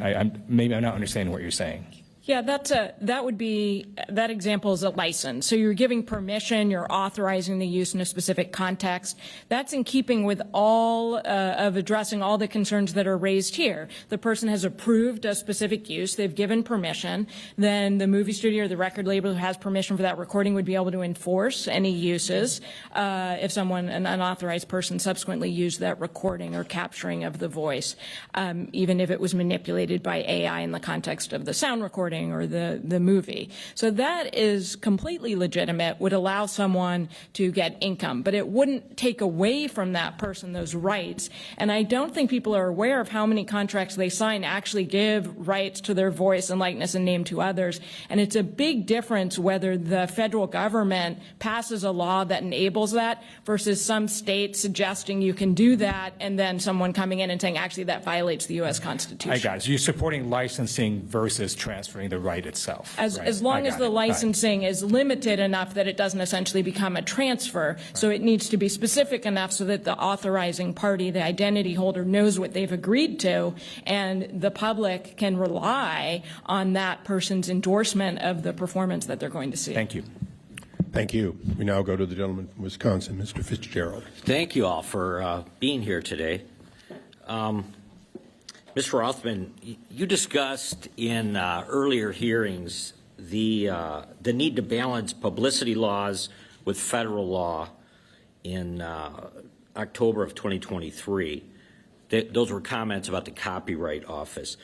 Maybe I'm not understanding what you're saying. Yeah, that example is a license. So you're giving permission, you're authorizing the use in a specific context. That's in keeping with all of addressing all the concerns that are raised here. The person has approved a specific use, they've given permission, then the movie studio or the record label who has permission for that recording would be able to enforce any uses if an unauthorized person subsequently used that recording or capturing of the voice, even if it was manipulated by AI in the context of the sound recording or the movie. So that is completely legitimate, would allow someone to get income, but it wouldn't take away from that person those rights. And I don't think people are aware of how many contracts they sign actually give rights to their voice and likeness and name to others. And it's a big difference whether the federal government passes a law that enables that versus some state suggesting you can do that and then someone coming in and saying, actually, that violates the U.S. Constitution. I got it. So you're supporting licensing versus transferring the right itself. As long as the licensing is limited enough that it doesn't essentially become a transfer. So it needs to be specific enough so that the authorizing party, the identity holder, knows what they've agreed to, and the public can rely on that person's endorsement of the performance that they're going to see. Thank you. Thank you. We now go to the gentleman from Wisconsin, Mr. Fitzgerald. Thank you all for being here today. Mr. Rothman, you discussed in earlier hearings the need to balance publicity laws with federal law in October of 2023. Those were comments about the Copyright Office.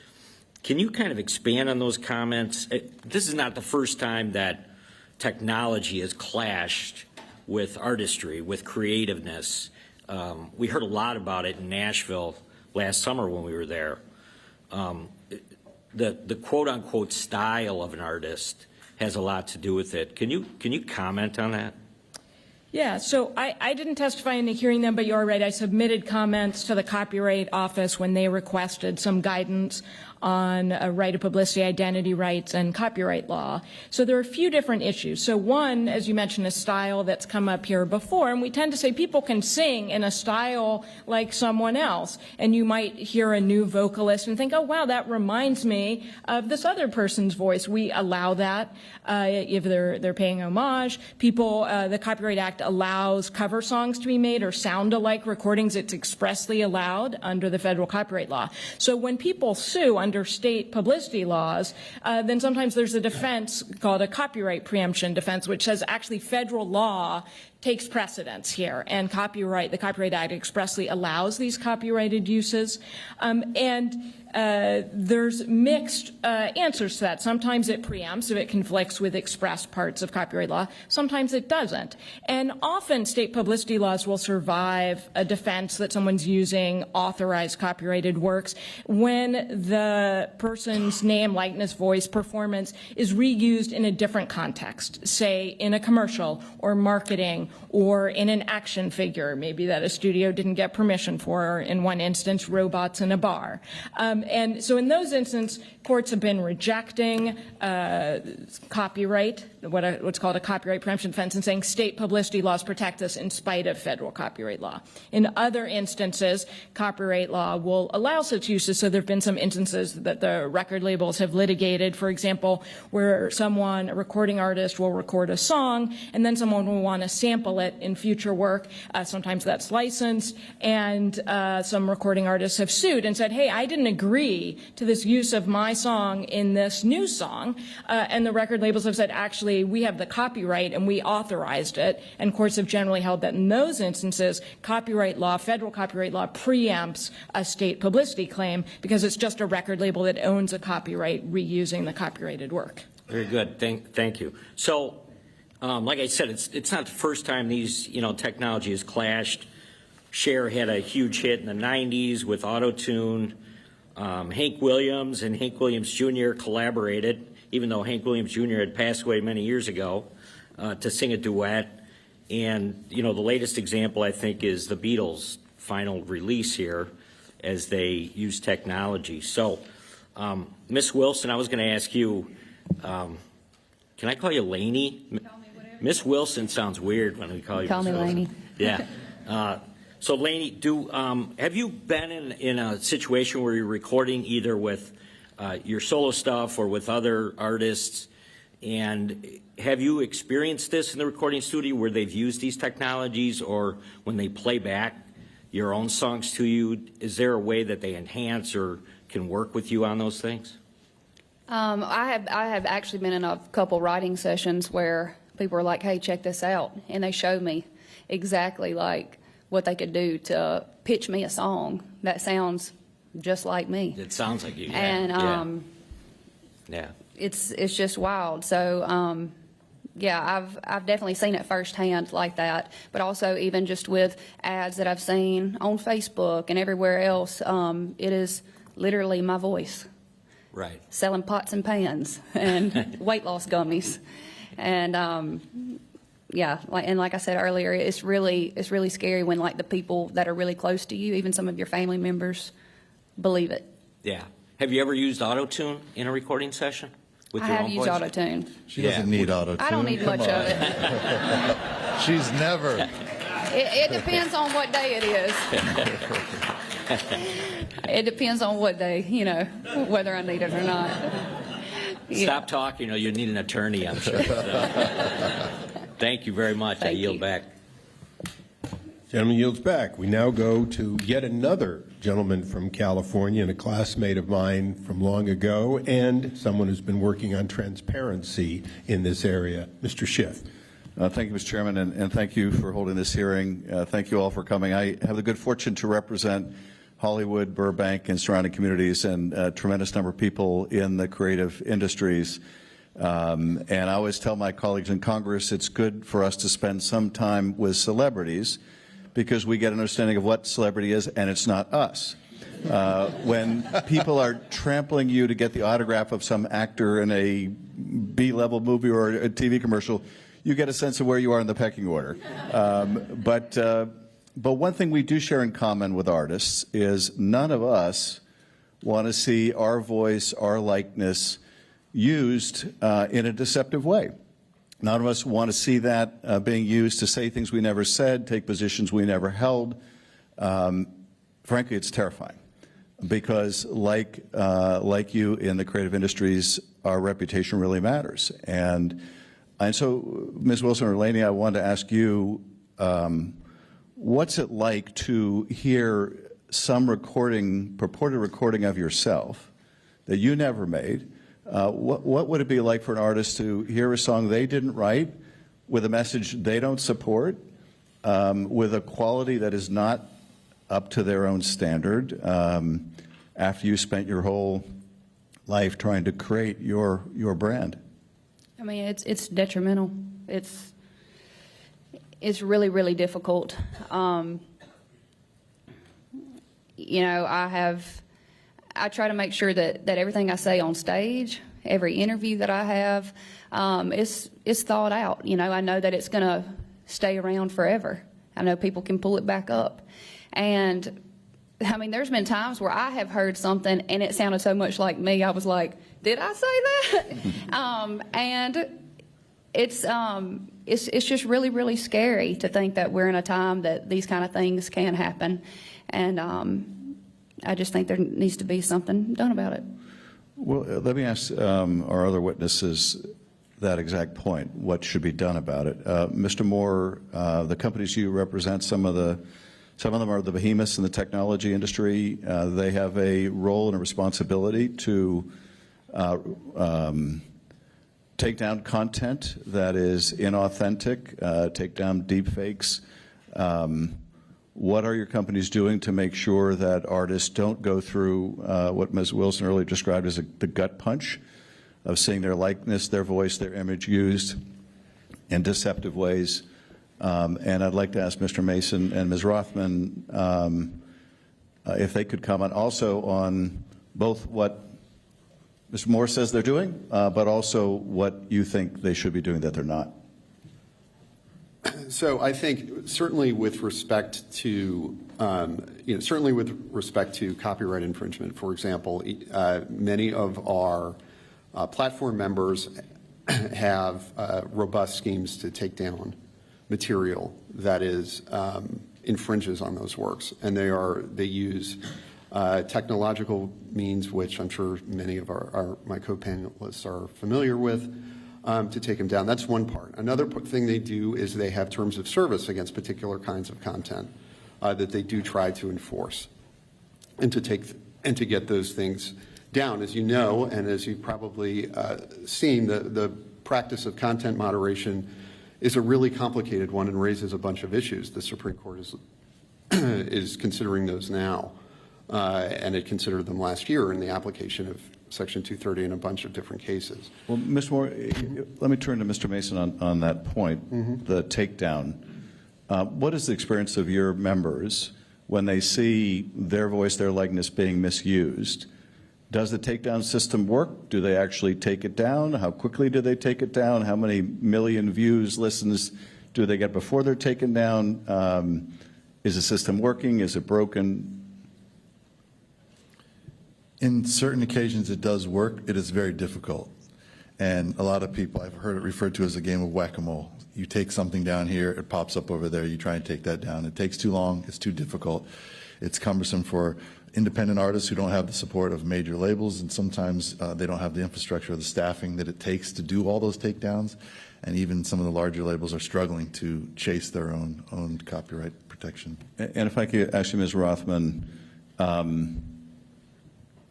Can you kind of expand on those comments? This is not the first time that technology has clashed with artistry, with creativeness. We heard a lot about it in Nashville last summer when we were there. The quote-unquote style of an artist has a lot to do with it. Can you comment on that? Yeah, so I didn't testify in the hearing then, but you're right. I submitted comments to the Copyright Office when they requested some guidance on right of publicity, identity rights, and copyright law. So there are a few different issues. So one, as you mentioned, a style that's come up here before, and we tend to say people can sing in a style like someone else, and you might hear a new vocalist and think, oh, wow, that reminds me of this other person's voice. We allow that if they're paying homage. People, the Copyright Act allows cover songs to be made or sound-alike recordings. It's expressly allowed under the federal copyright law. So when people sue under state publicity laws, then sometimes there's a defense called a copyright preemption defense, which says actually federal law takes precedence here, and the Copyright Act expressly allows these copyrighted uses. There's mixed answers to that. Sometimes it preempts if it conflicts with expressed parts of copyright law. Sometimes it doesn't. And often state publicity laws will survive a defense that someone's using authorized copyrighted works when the person's name, likeness, voice, performance is reused in a different context, say in a commercial or marketing or in an action figure, maybe that a studio didn't get permission for, or in one instance, robots in a bar. And so in those instances, courts have been rejecting copyright, what's called a copyright preemption defense, and saying state publicity laws protect us in spite of federal copyright law. In other instances, copyright law will allow such uses. So there have been some instances that the record labels have litigated, for example, where a recording artist will record a song, and then someone will want to sample it in future work. Sometimes that's licensed, and some recording artists have sued and said, hey, I didn't agree to this use of my song in this new song, and the record labels have said, actually, we have the copyright and we authorized it, and courts have generally held that in those instances, copyright law, federal copyright law, preempts a state publicity claim because it's just a record label that owns a copyright reusing the copyrighted work. Very good. Thank you. So, like I said, it's not the first time these technology has clashed. Cher had a huge hit in the 90s with auto-tune. Hank Williams and Hank Williams Jr. collaborated, even though Hank Williams Jr. had passed away many years ago, to sing a duet. And, the latest example, I think, is the Beatles' final release here as they use technology. So, Ms. Wilson, I was going to ask you, can I call you Lainey? Miss Wilson sounds weird when we call you. Call me Lainey. Yeah. So, Lainey, have you been in a situation where you're recording either with your solo stuff or with other artists. And have you experienced this in the recording studio where they've used these technologies, or when they play back your own songs to you? Is there a way that they enhance or can work with you on those things? I have actually been in a couple writing sessions where people are like, hey, check this out. And they show me exactly like what they could do to pitch me a song that sounds just like me. It sounds like you. Yeah. And yeah. it's just wild. So yeah, I've definitely seen it firsthand like that. But also even just with ads that I've seen on Facebook and everywhere else, it is literally my voice. Right. Selling pots and pans and weight loss gummies, and yeah, like I said earlier, it's really scary when like the people that are really close to you, even some of your family members, believe it. Yeah. Have you ever used auto-tune in a recording session with I your have own used voice? auto-tune. She doesn't need auto-tune. I don't need much of it. She's never. It depends on what day it is. It depends on what day, you know, whether I need it or not. Yeah. Stop talking, or you need an attorney, I'm sure. So, thank you very much. I yield back. Gentleman yields back. We now go to yet another gentleman from California and a classmate of mine from long ago, and someone who's been working on transparency in this area, Mr. Schiff. Thank you, Mr. Chairman, and thank you for holding this hearing. Thank you all for coming. I have the good fortune to represent Hollywood, Burbank, and surrounding communities, and a tremendous number of people in the creative industries. And I always tell my colleagues in Congress it's good for us to spend some time with celebrities because we get an understanding of what celebrity is, and it's not us. When people are trampling you to get the autograph of some actor in a B-level movie or a TV commercial, you get a sense of where you are in the pecking order. But one thing we do share in common with artists is none of us want to see our voice, our likeness used in a deceptive way. None of us want to see that being used to say things we never said, take positions we never held. Frankly, it's terrifying because like you in the creative industries, our reputation really matters. And so, Ms. Wilson or Lainey, I wanted to ask you, what's it like to hear some purported recording of yourself that you never made? What would it be like for an artist to hear a song they didn't write with a message they don't support, with a quality that is not up to their own standard, after you spent your whole life trying to create your brand? I mean, it's detrimental. It's really, really difficult. You know, I try to make sure that everything I say on stage, every interview that I have, is thought out. You know, I know that it's going to stay around forever. I know people can pull it back up. And, I mean, there's been times where I have heard something and it sounded so much like me, I was like, did I say that? And it's just really, really scary to think that we're in a time that these kind of things can happen. And I just think there needs to be something done about it. Well, let me ask our other witnesses that exact point. What should be done about it? Mr. Mohr, the companies you represent, some of them are the behemoths in the technology industry. They have a role and a responsibility to take down content that is inauthentic, take down deep fakes. What are your companies doing to make sure that artists don't go through what Ms. Wilson earlier described as the gut punch of seeing their likeness, their voice, their image used in deceptive ways? And I'd like to ask Mr. Mason and Ms. Rothman if they could comment also on both what Mr. Mohr says they're doing, but also what you think they should be doing that they're not. So I think certainly with respect to certainly with respect to copyright infringement, for example, many of our platform members have robust schemes to take down material that is infringes on those works, and they use technological means, which I'm sure many of my co-panelists are familiar with, to take them down. That's one part. Another thing they do is they have terms of service against particular kinds of content that they do try to enforce and to get those things down. As you know, and as you've probably seen, the practice of content moderation is a really complicated one and raises a bunch of issues. The Supreme Court is considering those now, and it considered them last year in the application of Section 230 in a bunch of different cases. Well, Mr. Mohr, let me turn to Mr. Mason on that point, the takedown. What is the experience of your members when they see their voice, their likeness being misused? Does the takedown system work? Do they actually take it down? How quickly do they take it down? How many million views, listens do they get before they're taken down? Is the system working? Is it broken? In certain occasions, it does work. It is very difficult. And a lot of people, I've heard it referred to as a game of whack-a-mole. You take something down here, it pops up over there, you try and take that down. It takes too long, it's too difficult. It's cumbersome for independent artists who don't have the support of major labels, and sometimes they don't have the infrastructure or the staffing that it takes to do all those takedowns. And even some of the larger labels are struggling to chase their own copyright protection. And if I could ask you, Ms. Rothman,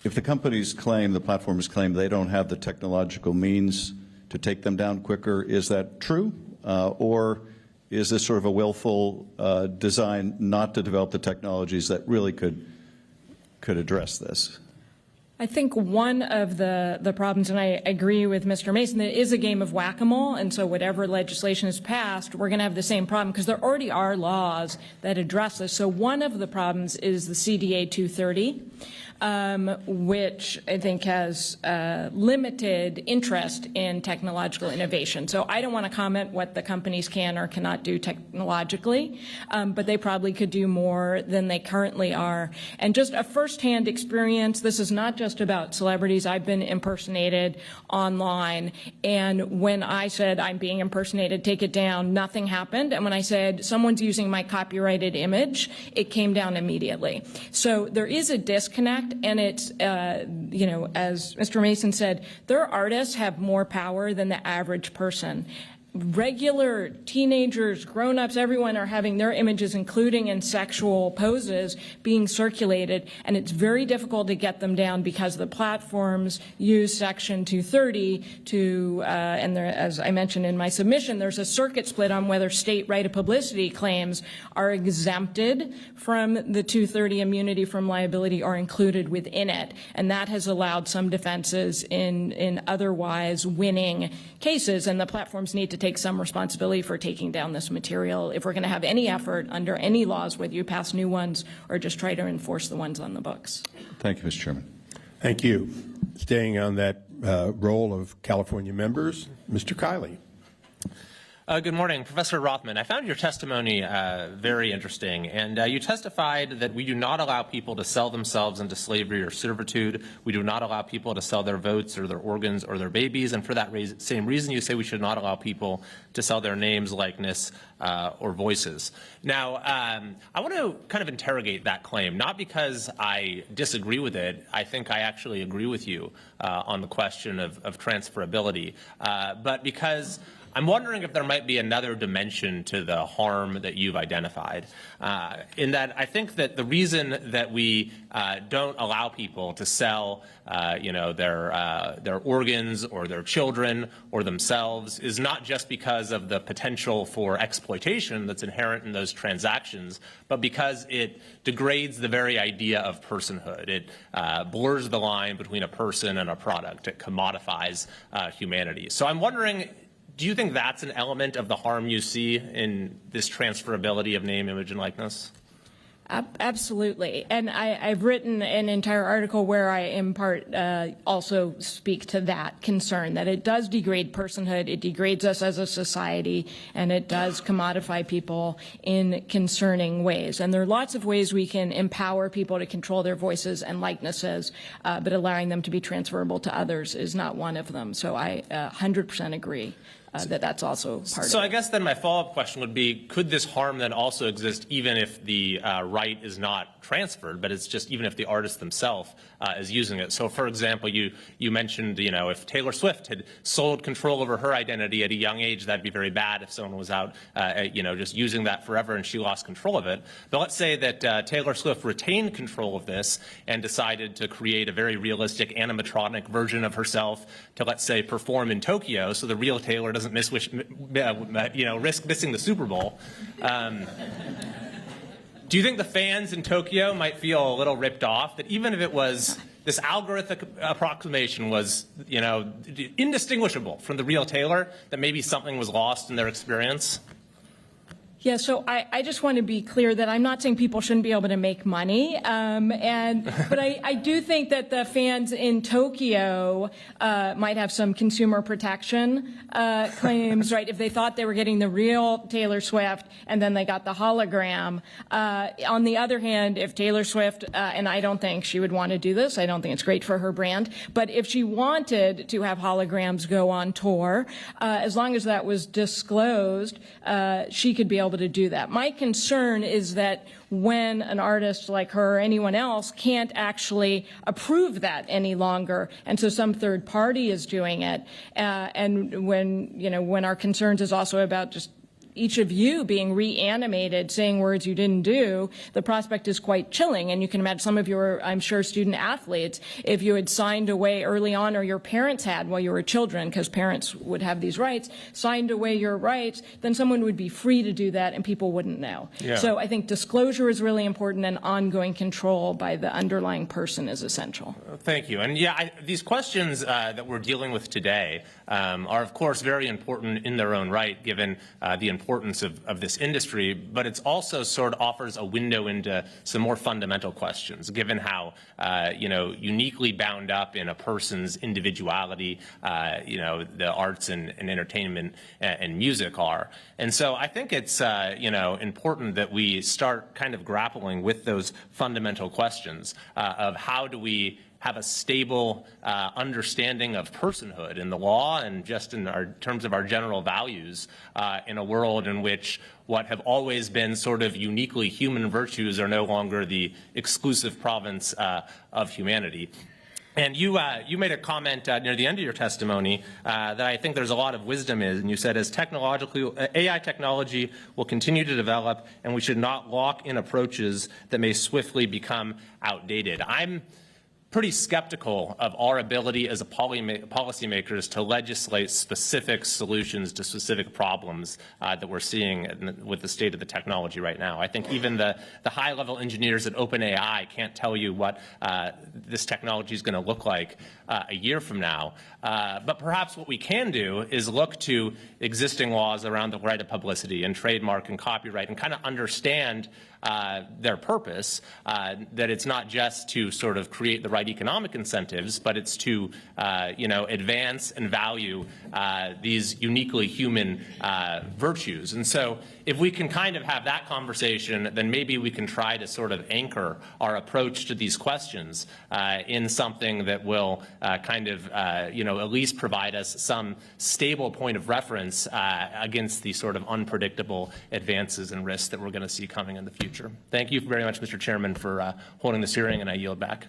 if the companies claim, the platforms claim they don't have the technological means to take them down quicker, is that true? Or is this sort of a willful design not to develop the technologies that really could address this? I think one of the problems, and I agree with Mr. Mason, that it is a game of whack-a-mole, and so whatever legislation is passed, we're going to have the same problem because there already are laws that address this. So one of the problems is the CDA 230. Which I think has limited interest in technological innovation. So I don't want to comment what the companies can or cannot do technologically, but they probably could do more than they currently are. And just a firsthand experience, this is not just about celebrities. I've been impersonated online, and when I said I'm being impersonated, take it down, nothing happened. And when I said someone's using my copyrighted image, it came down immediately. So there is a disconnect. And it's, you know, as Mr. Mason said, their artists have more power than the average person. Regular teenagers, grown-ups, everyone are having their images, including in sexual poses, being circulated, and it's very difficult to get them down because the platforms use Section 230 to, and there, as I mentioned in my submission, there's a circuit split on whether state right of publicity claims are exempted from the 230 immunity from liability or included within it, and that has allowed some defenses in otherwise winning cases, and the platforms need to take some responsibility for taking down this material if we're going to have any effort under any laws, whether you pass new ones or just try to enforce the ones on the books. Thank you, Mr. Chairman. Thank you. Staying on that role of California members, Mr. Kiley. Good morning, Professor Rothman. I found your testimony very interesting, and you testified that we do not allow people to sell themselves into slavery or servitude. We do not allow people to sell their votes or their organs or their babies, and for that same reason, you say we should not allow people to sell their names, likeness, or voices. Now, I want to kind of interrogate that claim, not because I disagree with it. I think I actually agree with you on the question of transferability, but because I'm wondering if there might be another dimension to the harm that you've identified, in that I think that the reason that we don't allow people to sell, you know, their organs or their children or themselves is not just because of the potential for exploitation that's inherent in those transactions, but because it degrades the very idea of personhood. It blurs the line between a person and a product. It commodifies humanity. So I'm wondering, do you think that's an element of the harm you see in this transferability of name, image, and likeness? Absolutely. And I've written an entire article where I, in part, also speak to that concern, that it does degrade personhood, it degrades us as a society, and it does commodify people in concerning ways. And there are lots of ways we can empower people to control their voices and likenesses, but allowing them to be transferable to others is not one of them. So I 100% agree that's also part So of it. I guess then my follow-up question would be, could this harm then also exist even if the right is not transferred, but it's just even if the artist themselves is using it? So for example, you mentioned, if Taylor Swift had sold control over her identity at a young age, that'd be very bad if someone was out, just using that forever and she lost control of it. But let's say that Taylor Swift retained control of this and decided to create a very realistic animatronic version of herself to, let's say, perform in Tokyo, so the real Taylor doesn't risk missing the Super Bowl. Do you think the fans in Tokyo might feel a little ripped off that even if it was this algorithmic approximation was, indistinguishable from the real Taylor, that maybe something was lost in their experience? Yeah, so I just want to be clear that I'm not saying people shouldn't be able to make money, but I do think that the fans in Tokyo might have some consumer protection claims, right? If they thought they were getting the real Taylor Swift and then they got the hologram. On the other hand, if Taylor Swift, and I don't think she would want to do this, I don't think it's great for her brand, but if she wanted to have holograms go on tour, as long as that was disclosed, she could be able to do that. My concern is that when an artist like her or anyone else can't actually approve that any longer, and so some third party is doing it, and when our concerns is also about just each of you being reanimated, saying words you didn't do, the prospect is quite chilling. And you can imagine some of your, I'm sure, student athletes, if you had signed away early on, or your parents had while you were children, because parents would have these rights, signed away your rights, then someone would be free to do that and people wouldn't know. Yeah. So I think disclosure is really important, and ongoing control by the underlying person is essential. Thank you. And yeah, these questions that we're dealing with today are, of course, very important in their own right, given the importance of this industry, but it's also sort of offers a window into some more fundamental questions, given how, uniquely bound up in a person's individuality, the arts and entertainment and music are. And so I think it's, important that we start kind of grappling with those fundamental questions of how do we have a stable understanding of personhood in the law and just in terms of our general values in a world in which what have always been sort of uniquely human virtues are no longer the exclusive province of humanity. And you made a comment near the end of your testimony that I think there's a lot of wisdom in, and you said, as AI technology will continue to develop, and we should not lock in approaches that may swiftly become outdated. I'm pretty skeptical of our ability as policymakers to legislate specific solutions to specific problems that we're seeing with the state of the technology right now. I think even the high-level engineers at OpenAI can't tell you what this technology is going to look like a year from now. But perhaps what we can do is look to existing laws around the right of publicity and trademark and copyright and kind of understand their purpose, that it's not just to sort of create the right economic incentives, but it's to, advance and value these uniquely human virtues. And so if we can kind of have that conversation, then maybe we can try to sort of anchor our approach to these questions in something that will at least provide us some stable point of reference against the sort of unpredictable advances and risks that we're going to see coming in the future. Thank you very much, Mr. Chairman, for holding this hearing, and I yield back.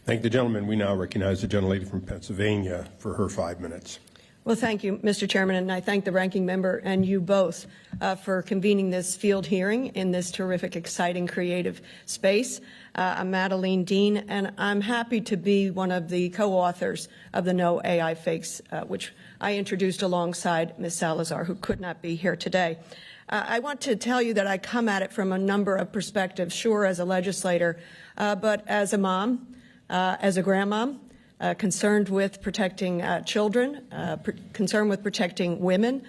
Thank the gentleman. We now recognize the gentlelady from Pennsylvania for her 5 minutes. Well, thank you, Mr. Chairman, and I thank the ranking member and you both for convening this field hearing in this terrific, exciting, creative space. I'm Madeline Dean, and I'm happy to be one of the co-authors of the No AI Fakes, which I introduced alongside Ms. Salazar, who could not be here today. I want to tell you that I come at it from a number of perspectives, sure, as a legislator, but as a mom, as a grandmom, concerned with protecting children, concerned with protecting women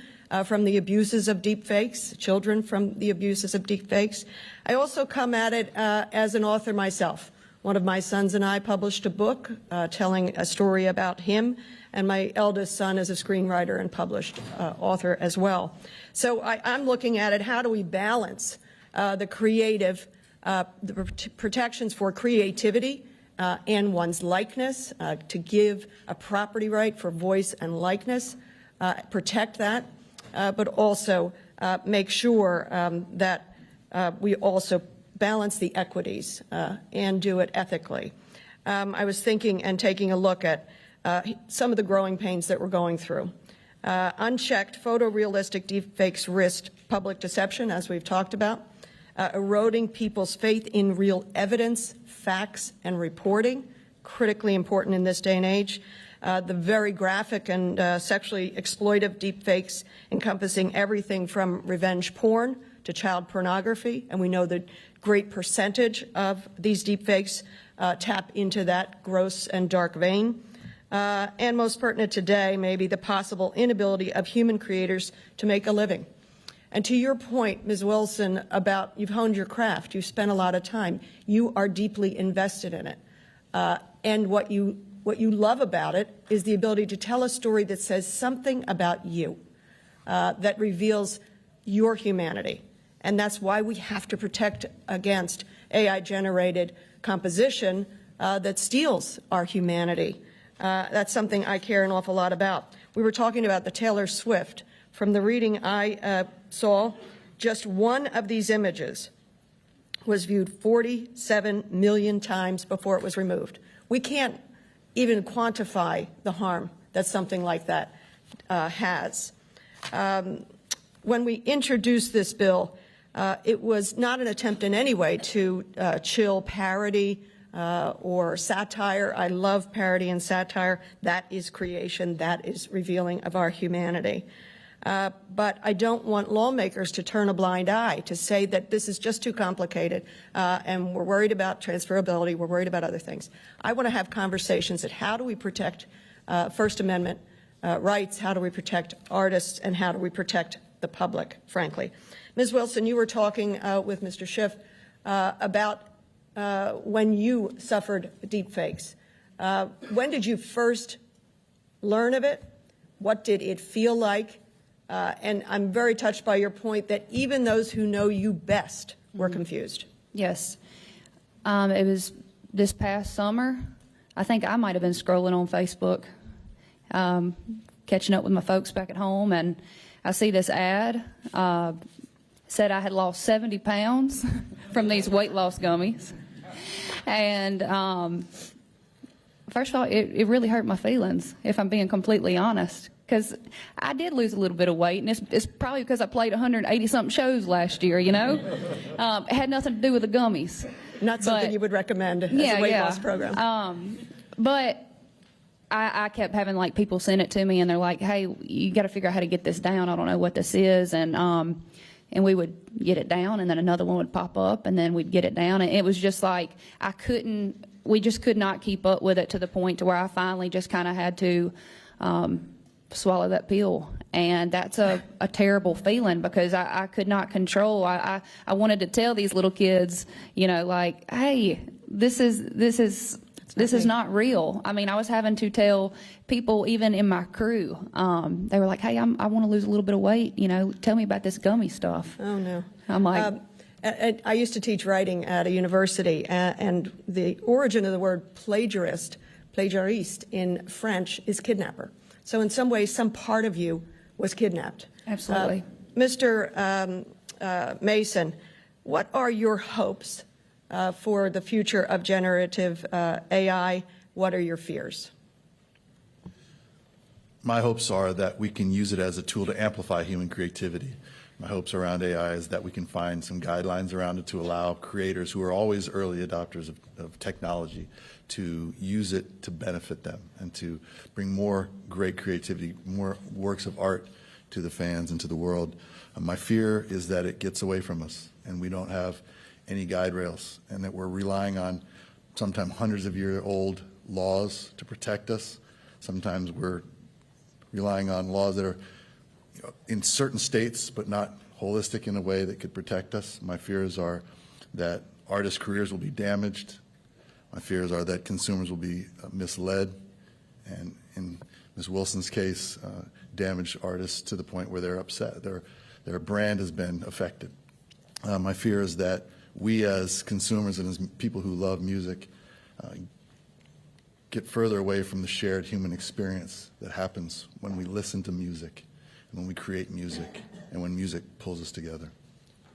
from the abuses of deepfakes, children from the abuses of deepfakes. I also come at it as an author myself. One of my sons and I published a book telling a story about him, and my eldest son is a screenwriter and published author as well. So I'm looking at it, how do we balance the creative, the protections for creativity and one's likeness, to give a property right for voice and likeness, protect that, but also make sure that we also balance the equities and do it ethically. I was thinking and taking a look at some of the growing pains that we're going through. Unchecked photorealistic deepfakes risk public deception, as we've talked about, eroding people's faith in real evidence, facts, and reporting, critically important in this day and age. The very graphic and sexually exploitive deepfakes encompassing everything from revenge porn to child pornography, and we know that great percentage of these deepfakes tap into that gross and dark vein. And most pertinent today, maybe the possible inability of human creators to make a living. And to your point, Ms. Wilson, about you've honed your craft, you've spent a lot of time, you are deeply invested in it. And what you love about it is the ability to tell a story that says something about you, that reveals your humanity. And that's why we have to protect against AI-generated composition that steals our humanity. That's something I care an awful lot about. We were talking about the Taylor Swift. From the reading I saw, just one of these images was viewed 47 million times before it was removed. We can't even quantify the harm that something like that has. When we introduced this bill, it was not an attempt in any way to chill parody or satire. I love parody and satire. That is creation. That is revealing of our humanity. But I don't want lawmakers to turn a blind eye, to say that this is just too complicated and we're worried about transferability, we're worried about other things. I want to have conversations at how do we protect First Amendment rights, how do we protect artists, and how do we protect the public, frankly. Ms. Wilson, you were talking with Mr. Schiff about when you suffered deepfakes. When did you first learn of it? What did it feel like? And I'm very touched by your point that even those who know you best were confused. Yes. It was this past summer. I think I might have been scrolling on Facebook, catching up with my folks back at home, and I see this ad. Said I had lost 70 pounds from these weight loss gummies. And first of all, it really hurt my feelings, if I'm being completely honest, because I did lose a little bit of weight, and it's probably because I played 180-something shows last year, you know? It had nothing to do with the gummies. Not something you would recommend as a weight loss program. But I kept having, like, people send it to me, and they're like, hey, you got to figure out how to get this down. I don't know what this is. And we would get it down, and then another one would pop up, and then we'd get it down. And it was just like we just could not keep up with it to the point to where I finally just kind of had to swallow that pill. And that's a terrible feeling, because I could not control. I wanted to tell these little kids, you know, like, hey, this is not real. I mean, I was having to tell people even in my crew. They were like, hey, I want to lose a little bit of weight. You know, tell me about this gummy stuff. Oh, no. I'm like... I used to teach writing at a university, and the origin of the word plagiariste in French is kidnapper. So in some ways, some part of you was kidnapped. Absolutely. Mr. Mason, what are your hopes for the future of generative AI? What are your fears? My hopes are that we can use it as a tool to amplify human creativity. My hopes around AI is that we can find some guidelines around it to allow creators who are always early adopters of technology to use it to benefit them and to bring more great creativity, more works of art to the fans and to the world. My fear is that it gets away from us and we don't have any guide rails, and that we're relying on sometimes hundreds of year old laws to protect us. Sometimes we're relying on laws that are in certain states, but not holistic in a way that could protect us. My fears are that artists' careers will be damaged. My fears are that consumers will be misled, and in Ms. Wilson's case, damage artists to the point where they're upset. Their brand has been affected. My fear is that we as consumers and as people who love music get further away from the shared human experience that happens when we listen to music, and when we create music, and when music pulls us together.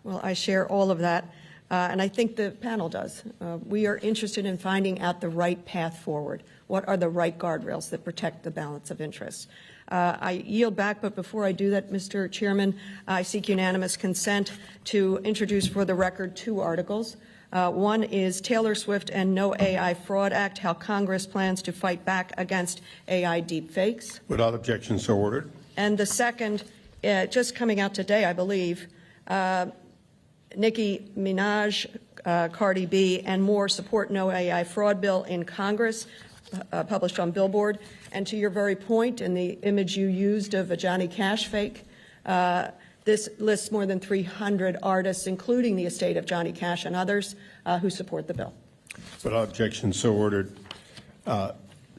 Well, I share all of that, and I think the panel does. We are interested in finding out the right path forward. What are the right guardrails that protect the balance of interests? I yield back, but before I do that, Mr. Chairman, I seek unanimous consent to introduce for the record 2 articles. One is Taylor Swift and No AI Fraud Act, how Congress plans to fight back against AI deepfakes. Without objection, so ordered. And the second, just coming out today, I believe, Nicki Minaj, Cardi B, and Mohr support No AI fraud bill in Congress, published on Billboard. And to your very point, in the image you used of a Johnny Cash fake, this lists more than 300 artists, including the estate of Johnny Cash and others, who support the bill. Without objection, so ordered.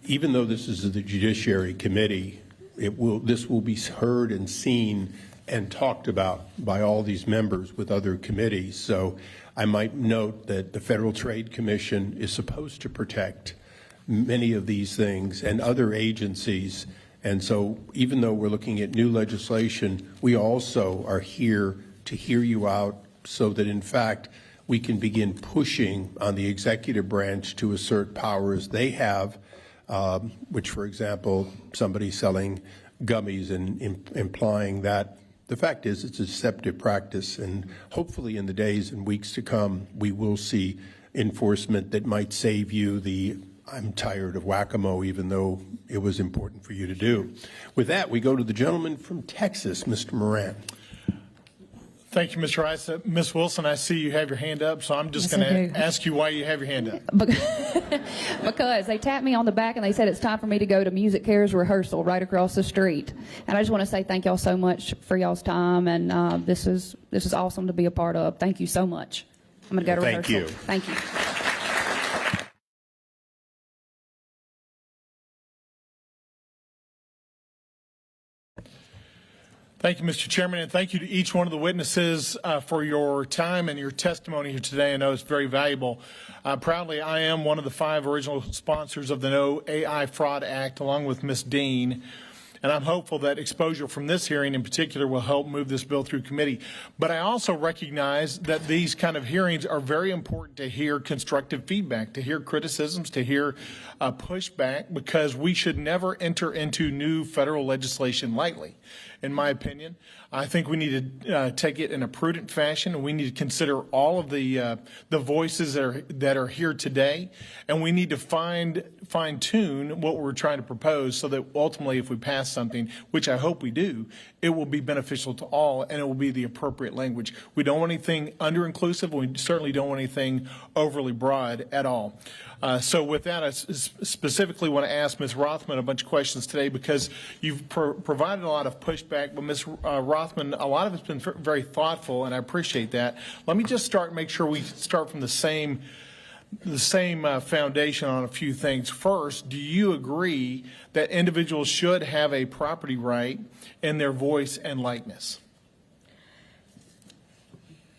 Even though this is the Judiciary Committee, this will be heard and seen and talked about by all these members with other committees. So I might note that the Federal Trade Commission is supposed to protect many of these things and other agencies. And so even though we're looking at new legislation, we also are here to hear you out so that, in fact, we can begin pushing on the executive branch to assert powers they have, which, for example, somebody selling gummies and implying that. The fact is it's a deceptive practice, and hopefully in the days and weeks to come, we will see enforcement that might save you the "I'm tired of whack-a-mole," even though it was important for you to do. With that, we go to the gentleman from Texas, Mr. Moran. Thank you, Mr. Issa. Ms. Wilson, I see you have your hand up, so I'm just going to ask you why you have your hand up. Because they tapped me on the back and they said it's time for me to go to Music Care's rehearsal right across the street. And I just want to say thank y'all so much for y'all's time, and this is awesome to be a part of. Thank you so much. I'm going to go to Thank rehearsal. you. Thank you. Thank you, Mr. Chairman, and thank you to each one of the witnesses for your time and your testimony here today. I know it's very valuable. Proudly, I am one of the 5 original sponsors of the No AI Fraud Act, along with Ms. Dean. And I'm hopeful that exposure from this hearing in particular will help move this bill through committee. But I also recognize that these kind of hearings are very important to hear constructive feedback, to hear criticisms, to hear pushback, because we should never enter into new federal legislation lightly. In my opinion, I think we need to take it in a prudent fashion, and we need to consider all of the voices that are here today, and we need to fine-tune what we're trying to propose so that ultimately, if we pass something, which I hope we do, it will be beneficial to all, and it will be the appropriate language. We don't want anything under-inclusive. We certainly don't want anything overly broad at all. So with that, I specifically want to ask Ms. Rothman a bunch of questions today, because you've provided a lot of pushback, but Ms. Rothman, a lot of it's been very thoughtful, and I appreciate that. Let me just make sure we start from the same foundation on a few things. First, do you agree that individuals should have a property right in their voice and likeness?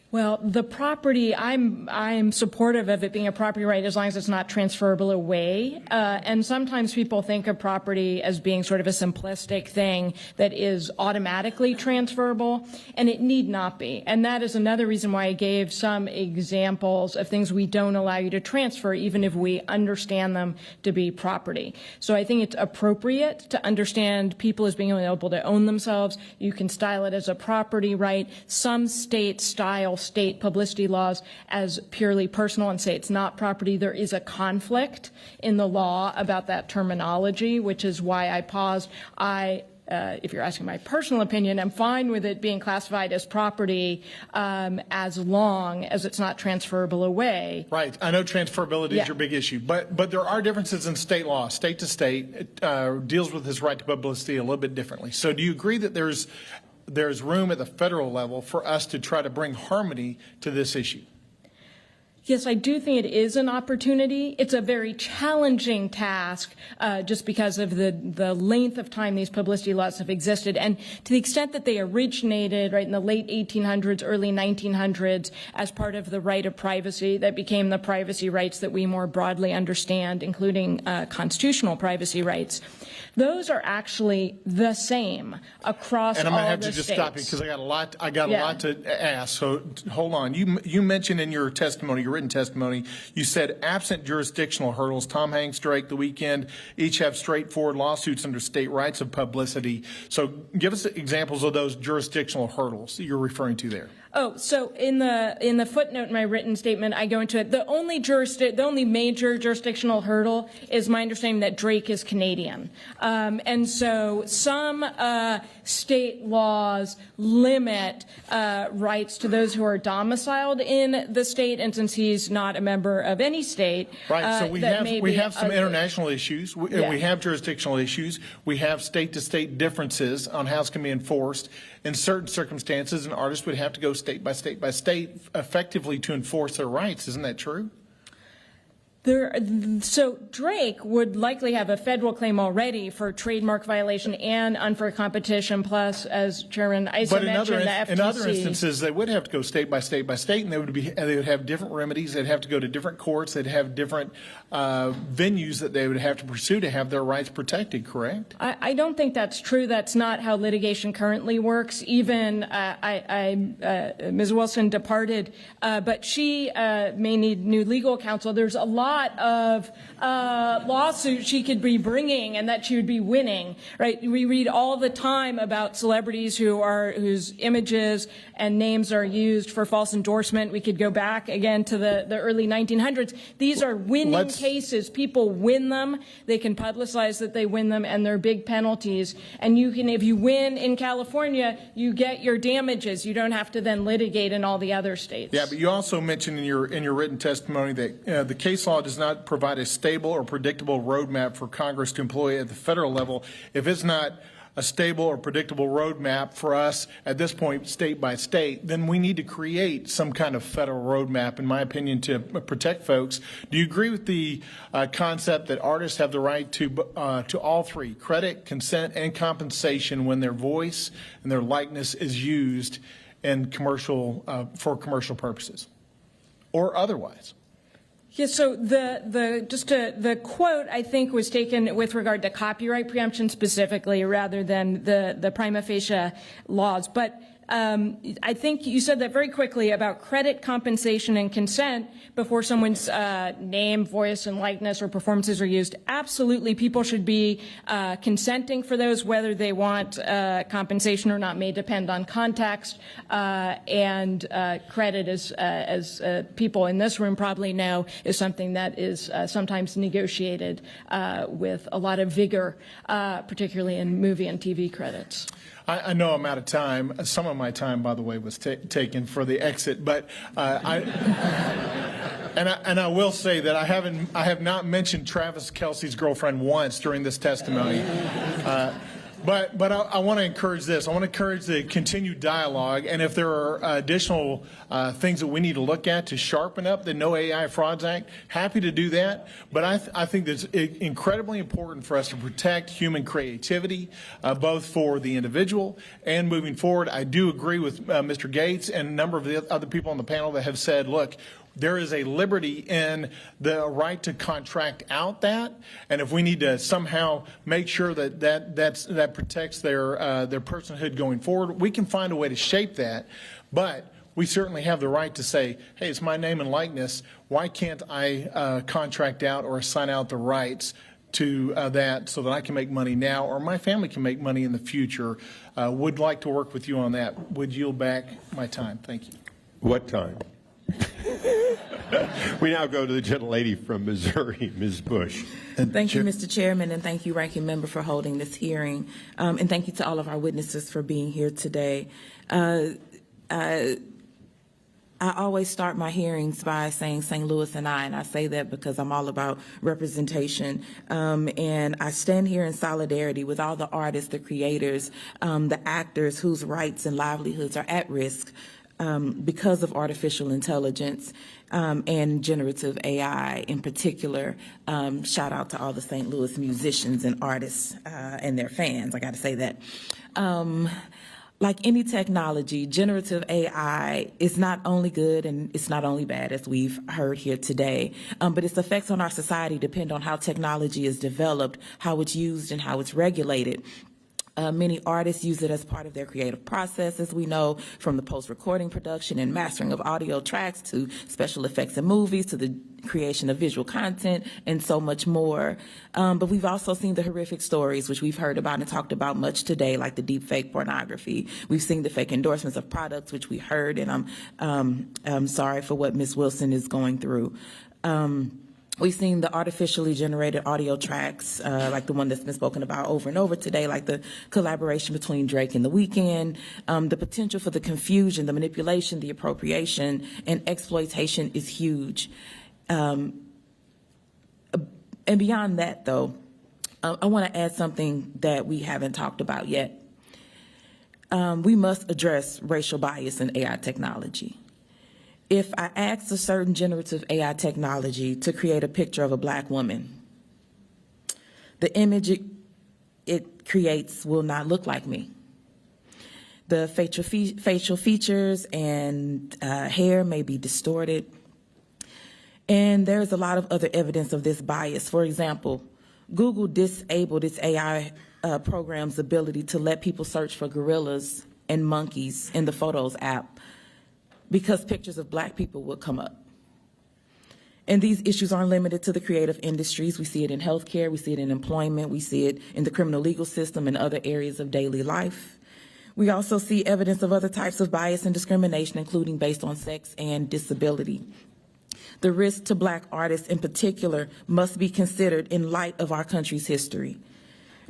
Well, the property, I'm supportive of it being a property right as long as it's not transferable away. And sometimes people think of property as being sort of a simplistic thing that is automatically transferable, and it need not be. And that is another reason why I gave some examples of things we don't allow you to transfer, even if we understand them to be property. So I think it's appropriate to understand people as being able to own themselves. You can style it as a property right. Some states style state publicity laws as purely personal and say it's not property. There is a conflict in the law about that terminology, which is why I paused. If you're asking my personal opinion, I'm fine with it being classified as property as long as it's not transferable away. Right. I know transferability is your big issue, but there are differences in state law. State to state deals with this right to publicity a little bit differently. So do you agree that there's room at the federal level for us to try to bring harmony to this issue? Yes, I do think it is an opportunity. It's a very challenging task just because of the length of time these publicity laws have existed. And to the extent that they originated right in the late 1800s, early 1900s as part of the right of privacy that became the privacy rights that we more broadly understand, including constitutional privacy rights. Those are actually the same across all the states. And I'm going to have to just stop you because I got a lot to ask. So hold on. You mentioned in your testimony, your written testimony, you said absent jurisdictional hurdles, Tom Hanks, Drake, The Weeknd, each have straightforward lawsuits under state rights of publicity. So give us examples of those jurisdictional hurdles that you're referring to there. Oh, so in the footnote in my written statement, I go into it. The only major jurisdictional hurdle is my understanding that Drake is Canadian, and so some state laws limit rights to those who are domiciled in the state, and since he's not a member of any state, right? So we have some international issues. We have jurisdictional issues. We have state-to-state differences on how it's going to be enforced. In certain circumstances, an artist would have to go state by state by state effectively to enforce their rights. Isn't that true? So Drake would likely have a federal claim already for trademark violation and unfair competition, plus, as Chairman Issa mentioned, the FTC. In other instances, they would have to go state by state by state, and they would have different remedies. They'd have to go to different courts. They'd have different venues that they would have to pursue to have their rights protected. Correct? I don't think that's true. That's not how litigation currently works. Even Ms. Wilson departed, but she may need new legal counsel. There's a lot of lawsuits she could be bringing and that she would be winning, right? We read all the time about celebrities whose images and names are used for false endorsement. We could go back again to the early 1900s. These are winning cases. People win them. They can publicize that they win them, and they're big penalties. And you can, if you win in California, you get your damages. You don't have to then litigate in all the other states. Yeah, but you also mentioned in your written testimony that the case law does not provide a stable or predictable roadmap for Congress to employ at the federal level. If it's not a stable or predictable roadmap for us at this point, state by state, then we need to create some kind of federal roadmap, in my opinion, to protect folks. Do you agree with the concept that artists have the right to all three, credit, consent, and compensation when their voice and their likeness is used in for commercial purposes or otherwise? Yeah, so the quote, I think, was taken with regard to copyright preemption specifically rather than the prima facie laws. But I think you said that very quickly about credit, compensation, and consent before someone's name, voice, and likeness or performances are used. Absolutely, people should be consenting for those, whether they want compensation or not may depend on context. And credit, as people in this room probably know, is something that is sometimes negotiated with a lot of vigor, particularly in movie and TV credits. I know I'm out of time. Some of my time, by the way, was taken for the exit, but I will say that I have not mentioned Travis Kelce's girlfriend once during this testimony. But I want to encourage this. I want to encourage the continued dialogue, and if there are additional things that we need to look at to sharpen up the No AI Frauds Act, happy to do that. But I think it's incredibly important for us to protect human creativity, both for the individual and moving forward. I do agree with Mr. Gates and a number of the other people on the panel that have said, look, there is a liberty in the right to contract out that, and if we need to somehow make sure that protects their personhood going forward, we can find a way to shape that. But we certainly have the right to say, hey, it's my name and likeness. Why can't I contract out or assign out the rights to that so that I can make money now or my family can make money in the future? Would like to work with you on that. Would yield back my time. Thank you. What time? We now go to the gentlelady from Missouri, Ms. Bush. Thank you, Mr. Chairman, and thank you, Ranking Member, for holding this hearing. And thank you to all of our witnesses for being here today. I always start my hearings by saying St. Louis and I say that because I'm all about representation. And I stand here in solidarity with all the artists, the creators, the actors whose rights and livelihoods are at risk because of artificial intelligence and generative AI in particular. Shout out to all the St. Louis musicians and artists and their fans, I got to say that. Like any technology, generative AI is not only good and it's not only bad, as we've heard here today, but its effects on our society depend on how technology is developed, how it's used, and how it's regulated. Many artists use it as part of their creative process, as we know, from the post-recording production and mastering of audio tracks to special effects in movies to the creation of visual content and so much more. But we've also seen the horrific stories, which we've heard about and talked about much today, like the deep fake pornography. We've seen the fake endorsements of products, which we heard, and I'm sorry for what Ms. Wilson is going through. We've seen the artificially generated audio tracks, like the one that's been spoken about over and over today, like the collaboration between Drake and The Weeknd, the potential for the confusion, the manipulation, the appropriation, and exploitation is huge. And beyond that, though, I want to add something that we haven't talked about yet. We must address racial bias in AI technology. If I ask a certain generative AI technology to create a picture of a black woman, the image it creates will not look like me. The facial features and hair may be distorted. And there's a lot of other evidence of this bias. For example, Google disabled its AI program's ability to let people search for gorillas and monkeys in the Photos app, because pictures of black people would come up. And these issues aren't limited to the creative industries. We see it in healthcare, we see it in employment, we see it in the criminal legal system and other areas of daily life. We also see evidence of other types of bias and discrimination, including based on sex and disability. The risk to black artists in particular must be considered in light of our country's history.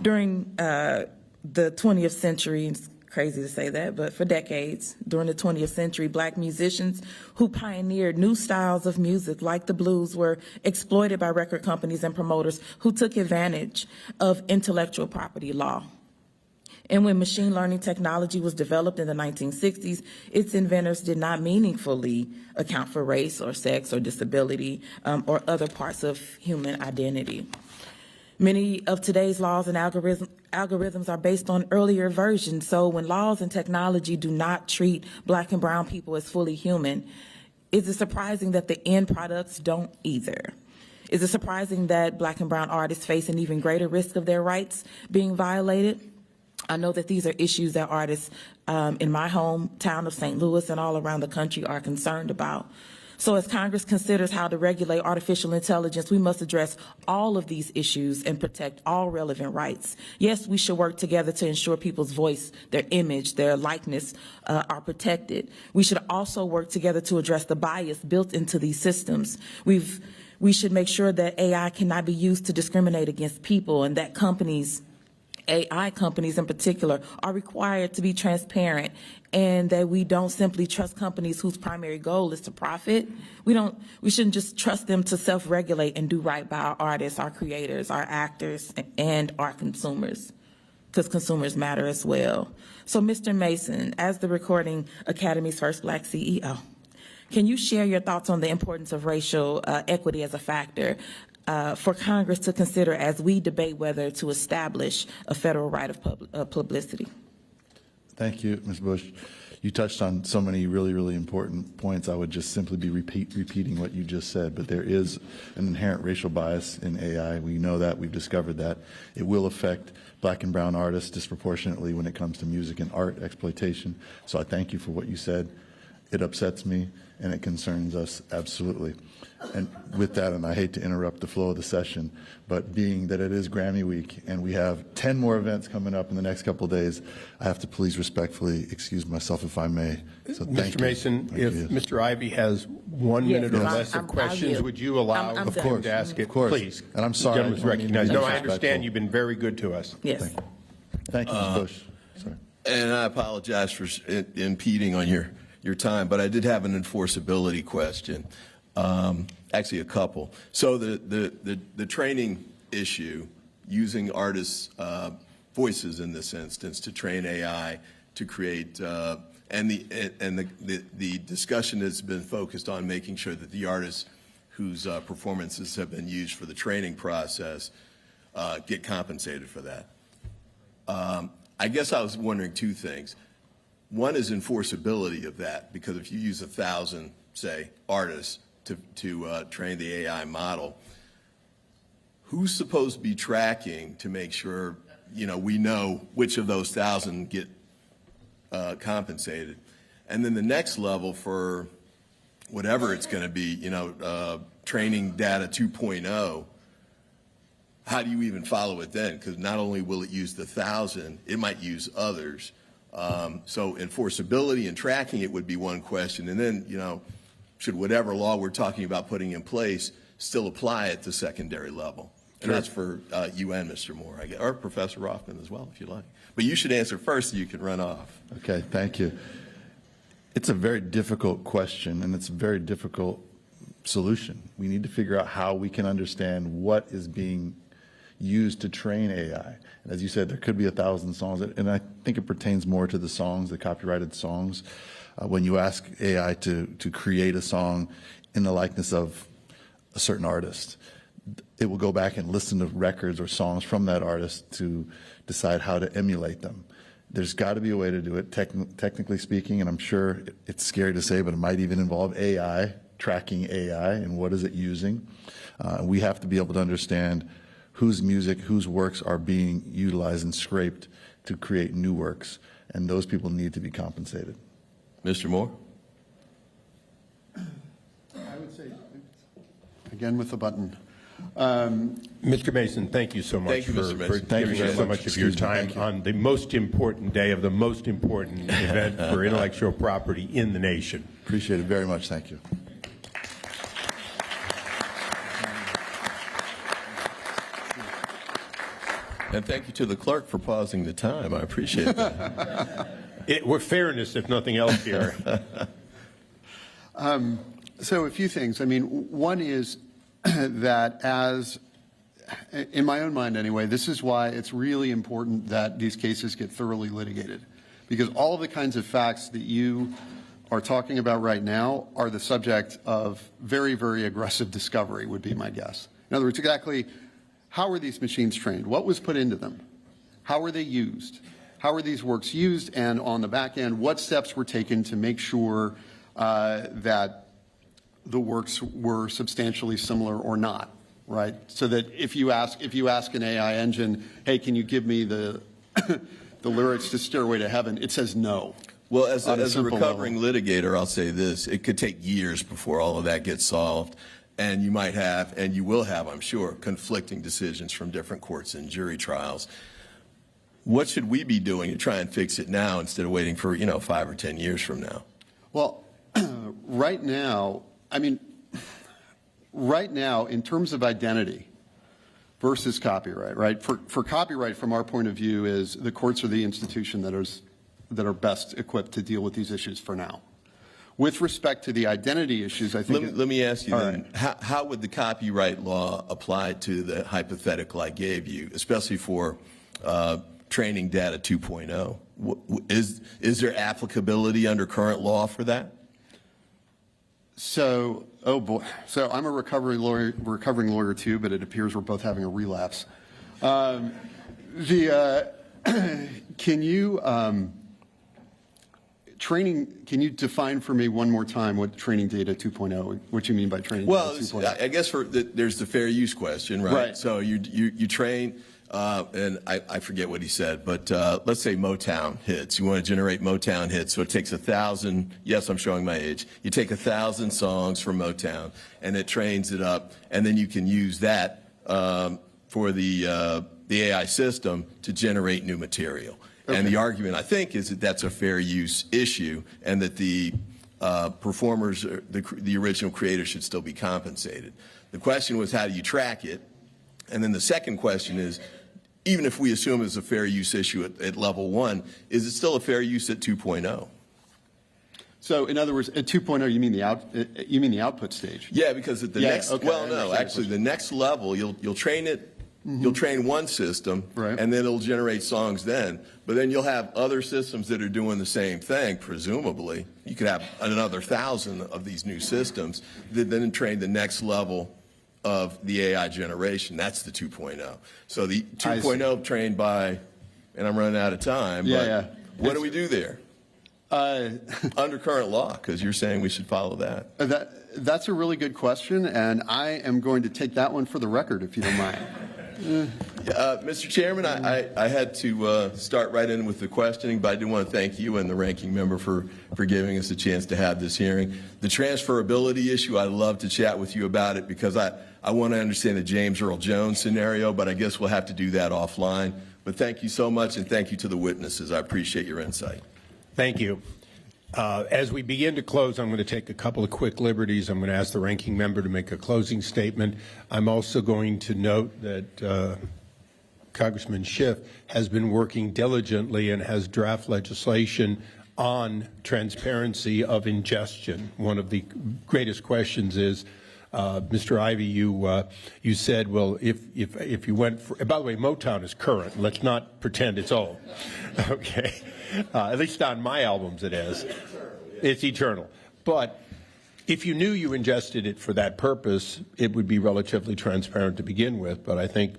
During the 20th century, crazy to say that, but for decades, during the 20th century, black musicians who pioneered new styles of music like the blues were exploited by record companies and promoters who took advantage of intellectual property law. And when machine learning technology was developed in the 1960s, its inventors did not meaningfully account for race or sex or disability or other parts of human identity. Many of today's laws and algorithms are based on earlier versions, so when laws and technology do not treat black and brown people as fully human, is it surprising that the end products don't either? Is it surprising that black and brown artists face an even greater risk of their rights being violated? I know that these are issues that artists in my hometown of St. Louis and all around the country are concerned about. So as Congress considers how to regulate artificial intelligence, we must address all of these issues and protect all relevant rights. Yes, we should work together to ensure people's voice, their image, their likeness are protected. We should also work together to address the bias built into these systems. We should make sure that AI cannot be used to discriminate against people, and that companies, AI companies in particular, are required to be transparent, and that we don't simply trust companies whose primary goal is to profit. We shouldn't just trust them to self-regulate and do right by our artists, our creators, our actors, and our consumers, because consumers matter as well. So, Mr. Mason, as the Recording Academy's first black CEO, can you share your thoughts on the importance of racial equity as a factor for Congress to consider as we debate whether to establish a federal right of publicity? Thank you, Ms. Bush. You touched on so many really, really important points. I would just simply be repeating what you just said, but there is an inherent racial bias in AI. We know that. We've discovered that. It will affect black and brown artists disproportionately when it comes to music and art exploitation. So I thank you for what you said. It upsets me, and it concerns us absolutely. And with that, and I hate to interrupt the flow of the session, but being that it is Grammy week and we have 10 more events coming up in the next couple of days, I have to please respectfully excuse myself if I may. So thank Mr. Mason, if Mr. Ivey has 1 minute or less of questions, would you allow him to ask it? Of course. Please. And I'm sorry. Gentleman's recognized. No, I understand. You've been very good to us. Yes. Thank you, Ms. Bush. Sorry. And I apologize for impeding on your time, but I did have an enforceability question. Actually, a couple. So the training issue, using artists' voices in this instance to train AI to create And the discussion has been focused on making sure that the artists whose performances have been used for the training process get compensated for that. I guess I was wondering two things. One is enforceability of that, because if you use 1,000, say, artists to train the AI model, who's supposed to be tracking to make sure, we know which of those 1,000 get compensated? And then the next level for whatever it's going to be, training data 2.0, how do you even follow it then? Because not only will it use the 1,000, it might use others. So enforceability and tracking it would be one question. And then, should whatever law we're talking about putting in place still apply at the secondary level? And that's for you and Mr. Mohr, I guess, or Professor Rothman as well, if you like. But you should answer first so you can run off. Okay, thank you. It's a very difficult question, and it's a very difficult solution. We need to figure out how we can understand what is being used to train AI. And as you said, there could be 1,000 songs, and I think it pertains more to the songs, the copyrighted songs. When you ask AI to create a song in the likeness of a certain artist, it will go back and listen to records or songs from that artist to decide how to emulate them. There's got to be a way to do it, technically speaking, and I'm sure it's scary to say, but it might even involve AI, tracking AI, and what is it using. We have to be able to understand whose music, whose works are being utilized and scraped to create new works, and those people need to be compensated. Mr. Mohr? I would say, again with the button. Mr. Mason, thank you so much Thank you, Mr. Mason. for giving us so much of your time on the most important day of the most important event for intellectual property in the nation. Appreciate it very much. Thank you. And thank you to the clerk for pausing the time. I appreciate that. We're fairness, if nothing else, here. So a few things. I mean, one is that in my own mind anyway, this is why it's really important that these cases get thoroughly litigated. Because all of the kinds of facts that you are talking about right now are the subject of very, very aggressive discovery, would be my guess. In other words, exactly how are these machines trained? What was put into them? How were they used? How are these works used? And on the back end, what steps were taken to make sure that the works were substantially similar or not, right? So that if you ask an AI engine, hey, can you give me the the lyrics to Stairway to Heaven, it says no. Well, as a recovering litigator, I'll say this. It could take years before all of that gets solved. And you might have, and you will have, I'm sure, conflicting decisions from different courts and jury trials. What should we be doing to try and fix it now instead of waiting for, 5 or 10 years from now? Well, right now, in terms of identity versus copyright, right? For copyright, from our point of view, is the courts are the institution that are best equipped to deal with these issues for now. With respect to the identity issues, I think... Let me ask you then, right. How would the copyright law apply to the hypothetical I gave you, especially for training data 2.0? Is there applicability under current law for that? So, oh boy. So I'm a recovering lawyer too, but it appears we're both having a relapse. Can you define for me one more time what training data 2.0, what you mean by training data 2.0? Well, I guess there's the fair use question, right? Right. So you train, and I forget what he said, but let's say Motown hits. You want to generate Motown hits, so it takes 1,000, yes, I'm showing my age. You take 1,000 songs from Motown, and it trains it up, and then you can use that for the AI system to generate new material. Okay. And the argument, I think, is that that's a fair use issue and that the performers, the original creators, should still be compensated. The question was, how do you track it? And then the second question is, even if we assume it's a fair use issue at level 1, is it still a fair use at 2.0? So, in other words, at 2.0, you mean the output stage? Yeah, because at the next, okay, well, no, actually, the next level, you'll train it You'll train one system, Right. and then it'll generate songs then. But then you'll have other systems that are doing the same thing, presumably. You could have another 1,000 of these new systems that then train the next level of the AI generation. That's the 2.0. So the 2.0 trained by, and I'm running out of time, but what do we do there? Under current law, because you're saying we should follow that. That's a really good question, and I am going to take that one for the record, if you don't mind. Mr. Chairman, I had to start right in with the questioning, but I do want to thank you and the ranking member for giving us a chance to have this hearing. The transferability issue, I'd love to chat with you about it because I want to understand the James Earl Jones scenario, but I guess we'll have to do that offline. But thank you so much, and thank you to the witnesses. I appreciate your insight. Thank you. As we begin to close, I'm going to take a couple of quick liberties. I'm going to ask the ranking member to make a closing statement. I'm also going to note that Congressman Schiff has been working diligently and has draft legislation on transparency of ingestion. One of the greatest questions is, Mr. Ivey, you said, well, if you went for, by the way, Motown is current. Let's not pretend it's old. Okay. At least on my albums it is. It's eternal. But if you knew you ingested it for that purpose, it would be relatively transparent to begin with. But I think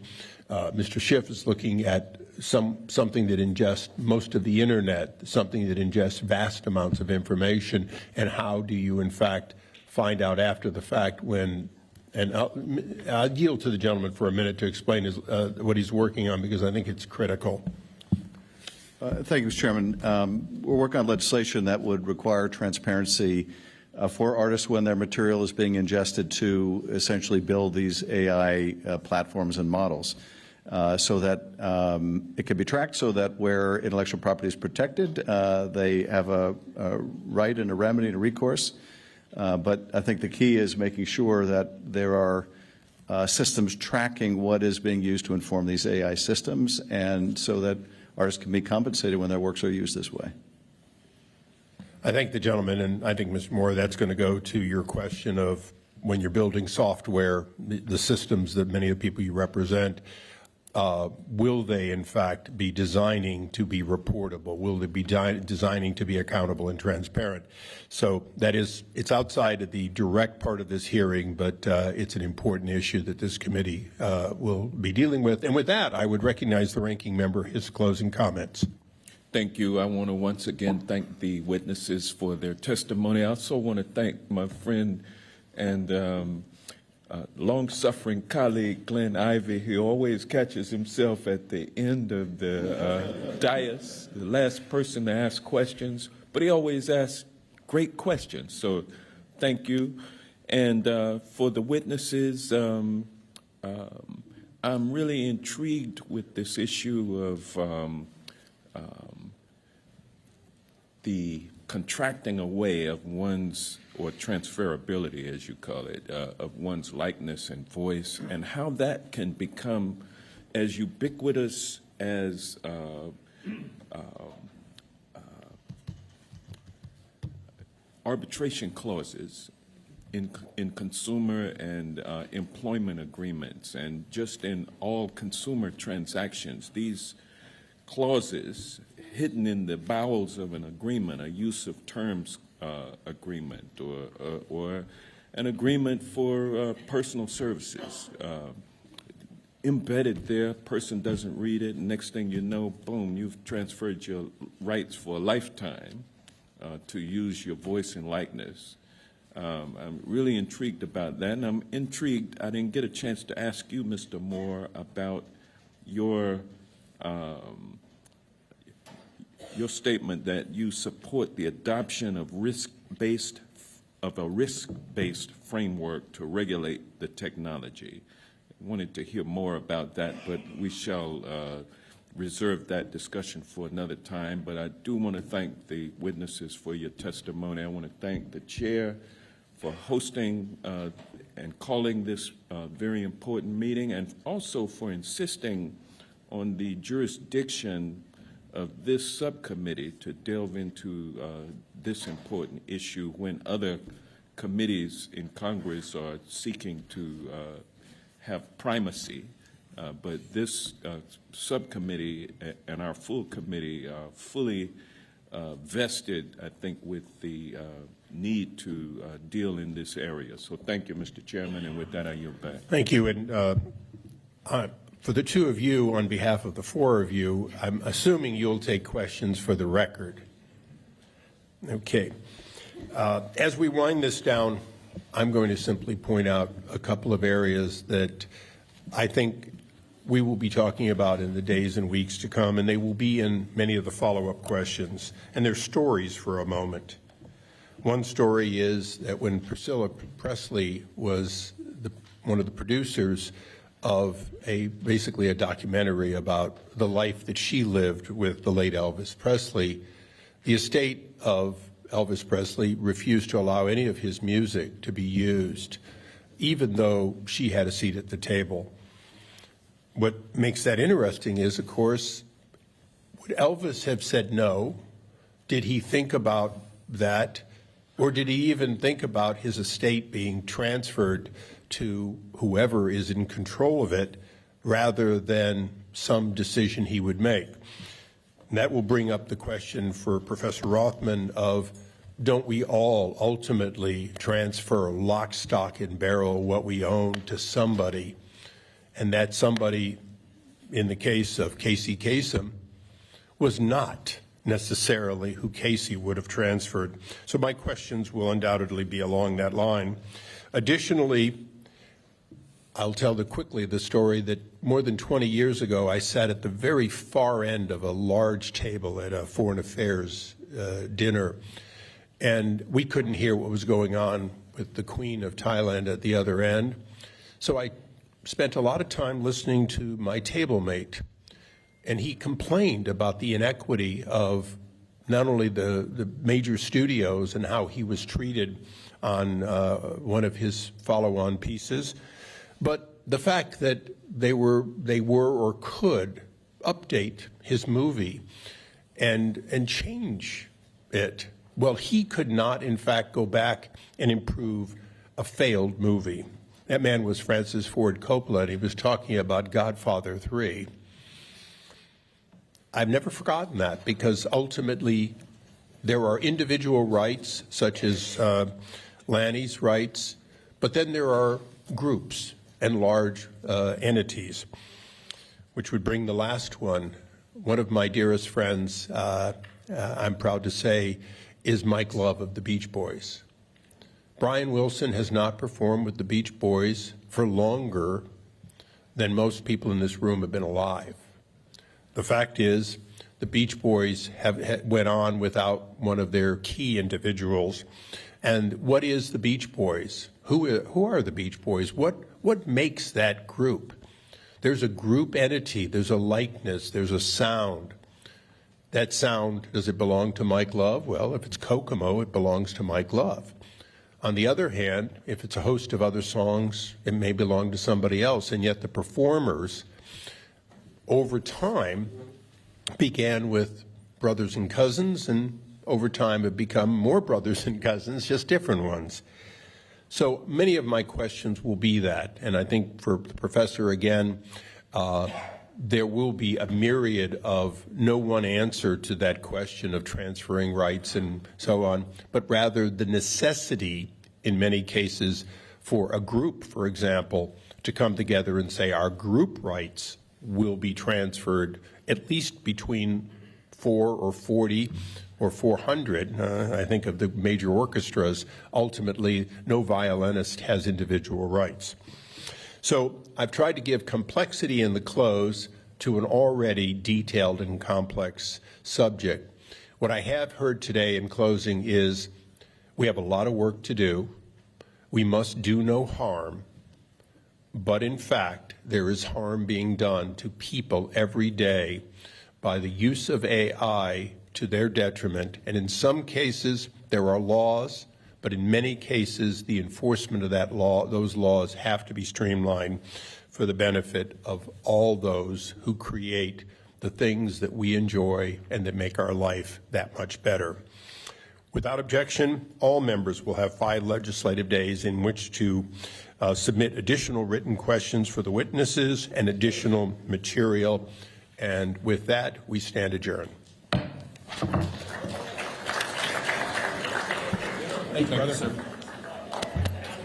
Mr. Schiff is looking at something that ingests most of the internet, something that ingests vast amounts of information, and how do you, in fact, find out after the fact when, and I'll yield to the gentleman for a minute to explain what he's working on, because I think it's critical. Thank you, Mr. Chairman. We're working on legislation that would require transparency for artists when their material is being ingested to essentially build these AI platforms and models so that it can be tracked, so that where intellectual property is protected, they have a right and a remedy and a recourse. But I think the key is making sure that there are systems tracking what is being used to inform these AI systems, and so that artists can be compensated when their works are used this way. I thank the gentleman, and I think, Mr. Mohr, that's going to go to your question of when you're building software, the systems that many of the people you represent, will they, in fact, be designing to be reportable? Will they be designing to be accountable and transparent? So that is, it's outside of the direct part of this hearing, but it's an important issue that this committee will be dealing with. And with that, I would recognize the ranking member, his closing comments. Thank you. I want to once again thank the witnesses for their testimony. I also want to thank my friend and long-suffering colleague, Glenn Ivey. He always catches himself at the end of the dais, the last person to ask questions, but he always asks great questions. So thank you. And for the witnesses, I'm really intrigued with this issue of the contracting away of one's, or transferability, as you call it, of one's likeness and voice, and how that can become as ubiquitous as arbitration clauses in consumer and employment agreements, and just in all consumer transactions. These clauses hidden in the bowels of an agreement, a use of terms agreement, or an agreement for personal services. Embedded there, person doesn't read it, and next thing you know, boom, you've transferred your rights for a lifetime to use your voice and likeness. I'm really intrigued about that, and I'm intrigued, I didn't get a chance to ask you, Mr. Mohr, about your statement that you support the adoption of a risk-based framework to regulate the technology. I wanted to hear more about that, but we shall reserve that discussion for another time. But I do want to thank the witnesses for your testimony. I want to thank the chair for hosting and calling this very important meeting, and also for insisting on the jurisdiction of this subcommittee to delve into this important issue when other committees in Congress are seeking to have primacy but this subcommittee and our full committee are fully vested, I think, with the need to deal in this area. So thank you, Mr. Chairman, and with that, I yield back. Thank you. And for the two of you, on behalf of the four of you, I'm assuming you'll take questions for the record. Okay. As we wind this down, I'm going to simply point out a couple of areas that I think we will be talking about in the days and weeks to come, and they will be in many of the follow-up questions. And they're stories for a moment. One story is that when Priscilla Presley was one of the producers of basically a documentary about the life that she lived with the late Elvis Presley, the estate of Elvis Presley refused to allow any of his music to be used, even though she had a seat at the table. What makes that interesting is, of course, would Elvis have said no? Did he think about that? Or did he even think about his estate being transferred to whoever is in control of it rather than some decision he would make? And that will bring up the question for Professor Rothman of, don't we all ultimately transfer lock, stock, and barrel what we own to somebody? And that somebody, in the case of Casey Kasem, was not necessarily who Casey would have transferred. So my questions will undoubtedly be along that line. Additionally, I'll tell quickly the story that more than 20 years ago, I sat at the very far end of a large table at a foreign affairs dinner, and we couldn't hear what was going on with the Queen of Thailand at the other end. So I spent a lot of time listening to my table mate, and he complained about the inequity of not only the major studios and how he was treated on one of his follow-on pieces, but the fact that they were or could update his movie and change it. Well, he could not, in fact, go back and improve a failed movie. That man was Francis Ford Coppola, and he was talking about Godfather 3. I've never forgotten that, because ultimately there are individual rights, such as Lanny's rights, but then there are groups and large entities, which would bring the last one. One of my dearest friends, I'm proud to say, is Mike Love of the Beach Boys. Brian Wilson has not performed with the Beach Boys for longer than most people in this room have been alive. The fact is, the Beach Boys went on without one of their key individuals. And what is the Beach Boys? Who are the Beach Boys? What makes that group? There's a group entity, there's a likeness, there's a sound. That sound, does it belong to Mike Love? Well, if it's Kokomo, it belongs to Mike Love. On the other hand, if it's a host of other songs, it may belong to somebody else. And yet the performers, over time, began with brothers and cousins, and over time have become more brothers and cousins, just different ones. So many of my questions will be that. And I think for the professor, again, there will be a myriad of no one answer to that question of transferring rights and so on, but rather the necessity in many cases for a group, for example, to come together and say our group rights will be transferred at least between 4 or 40 or 400. I think of the major orchestras. Ultimately, no violinist has individual rights. So I've tried to give complexity in the close to an already detailed and complex subject. What I have heard today in closing is we have a lot of work to do. We must do no harm. But in fact, there is harm being done to people every day by the use of AI to their detriment. And in some cases, there are laws, but in many cases, the enforcement of that law, those laws have to be streamlined for the benefit of all those who create the things that we enjoy and that make our life that much better. Without objection, all members will have 5 legislative days in which to submit additional written questions for the witnesses and additional material. And with that, we stand adjourned. Thank you, brother.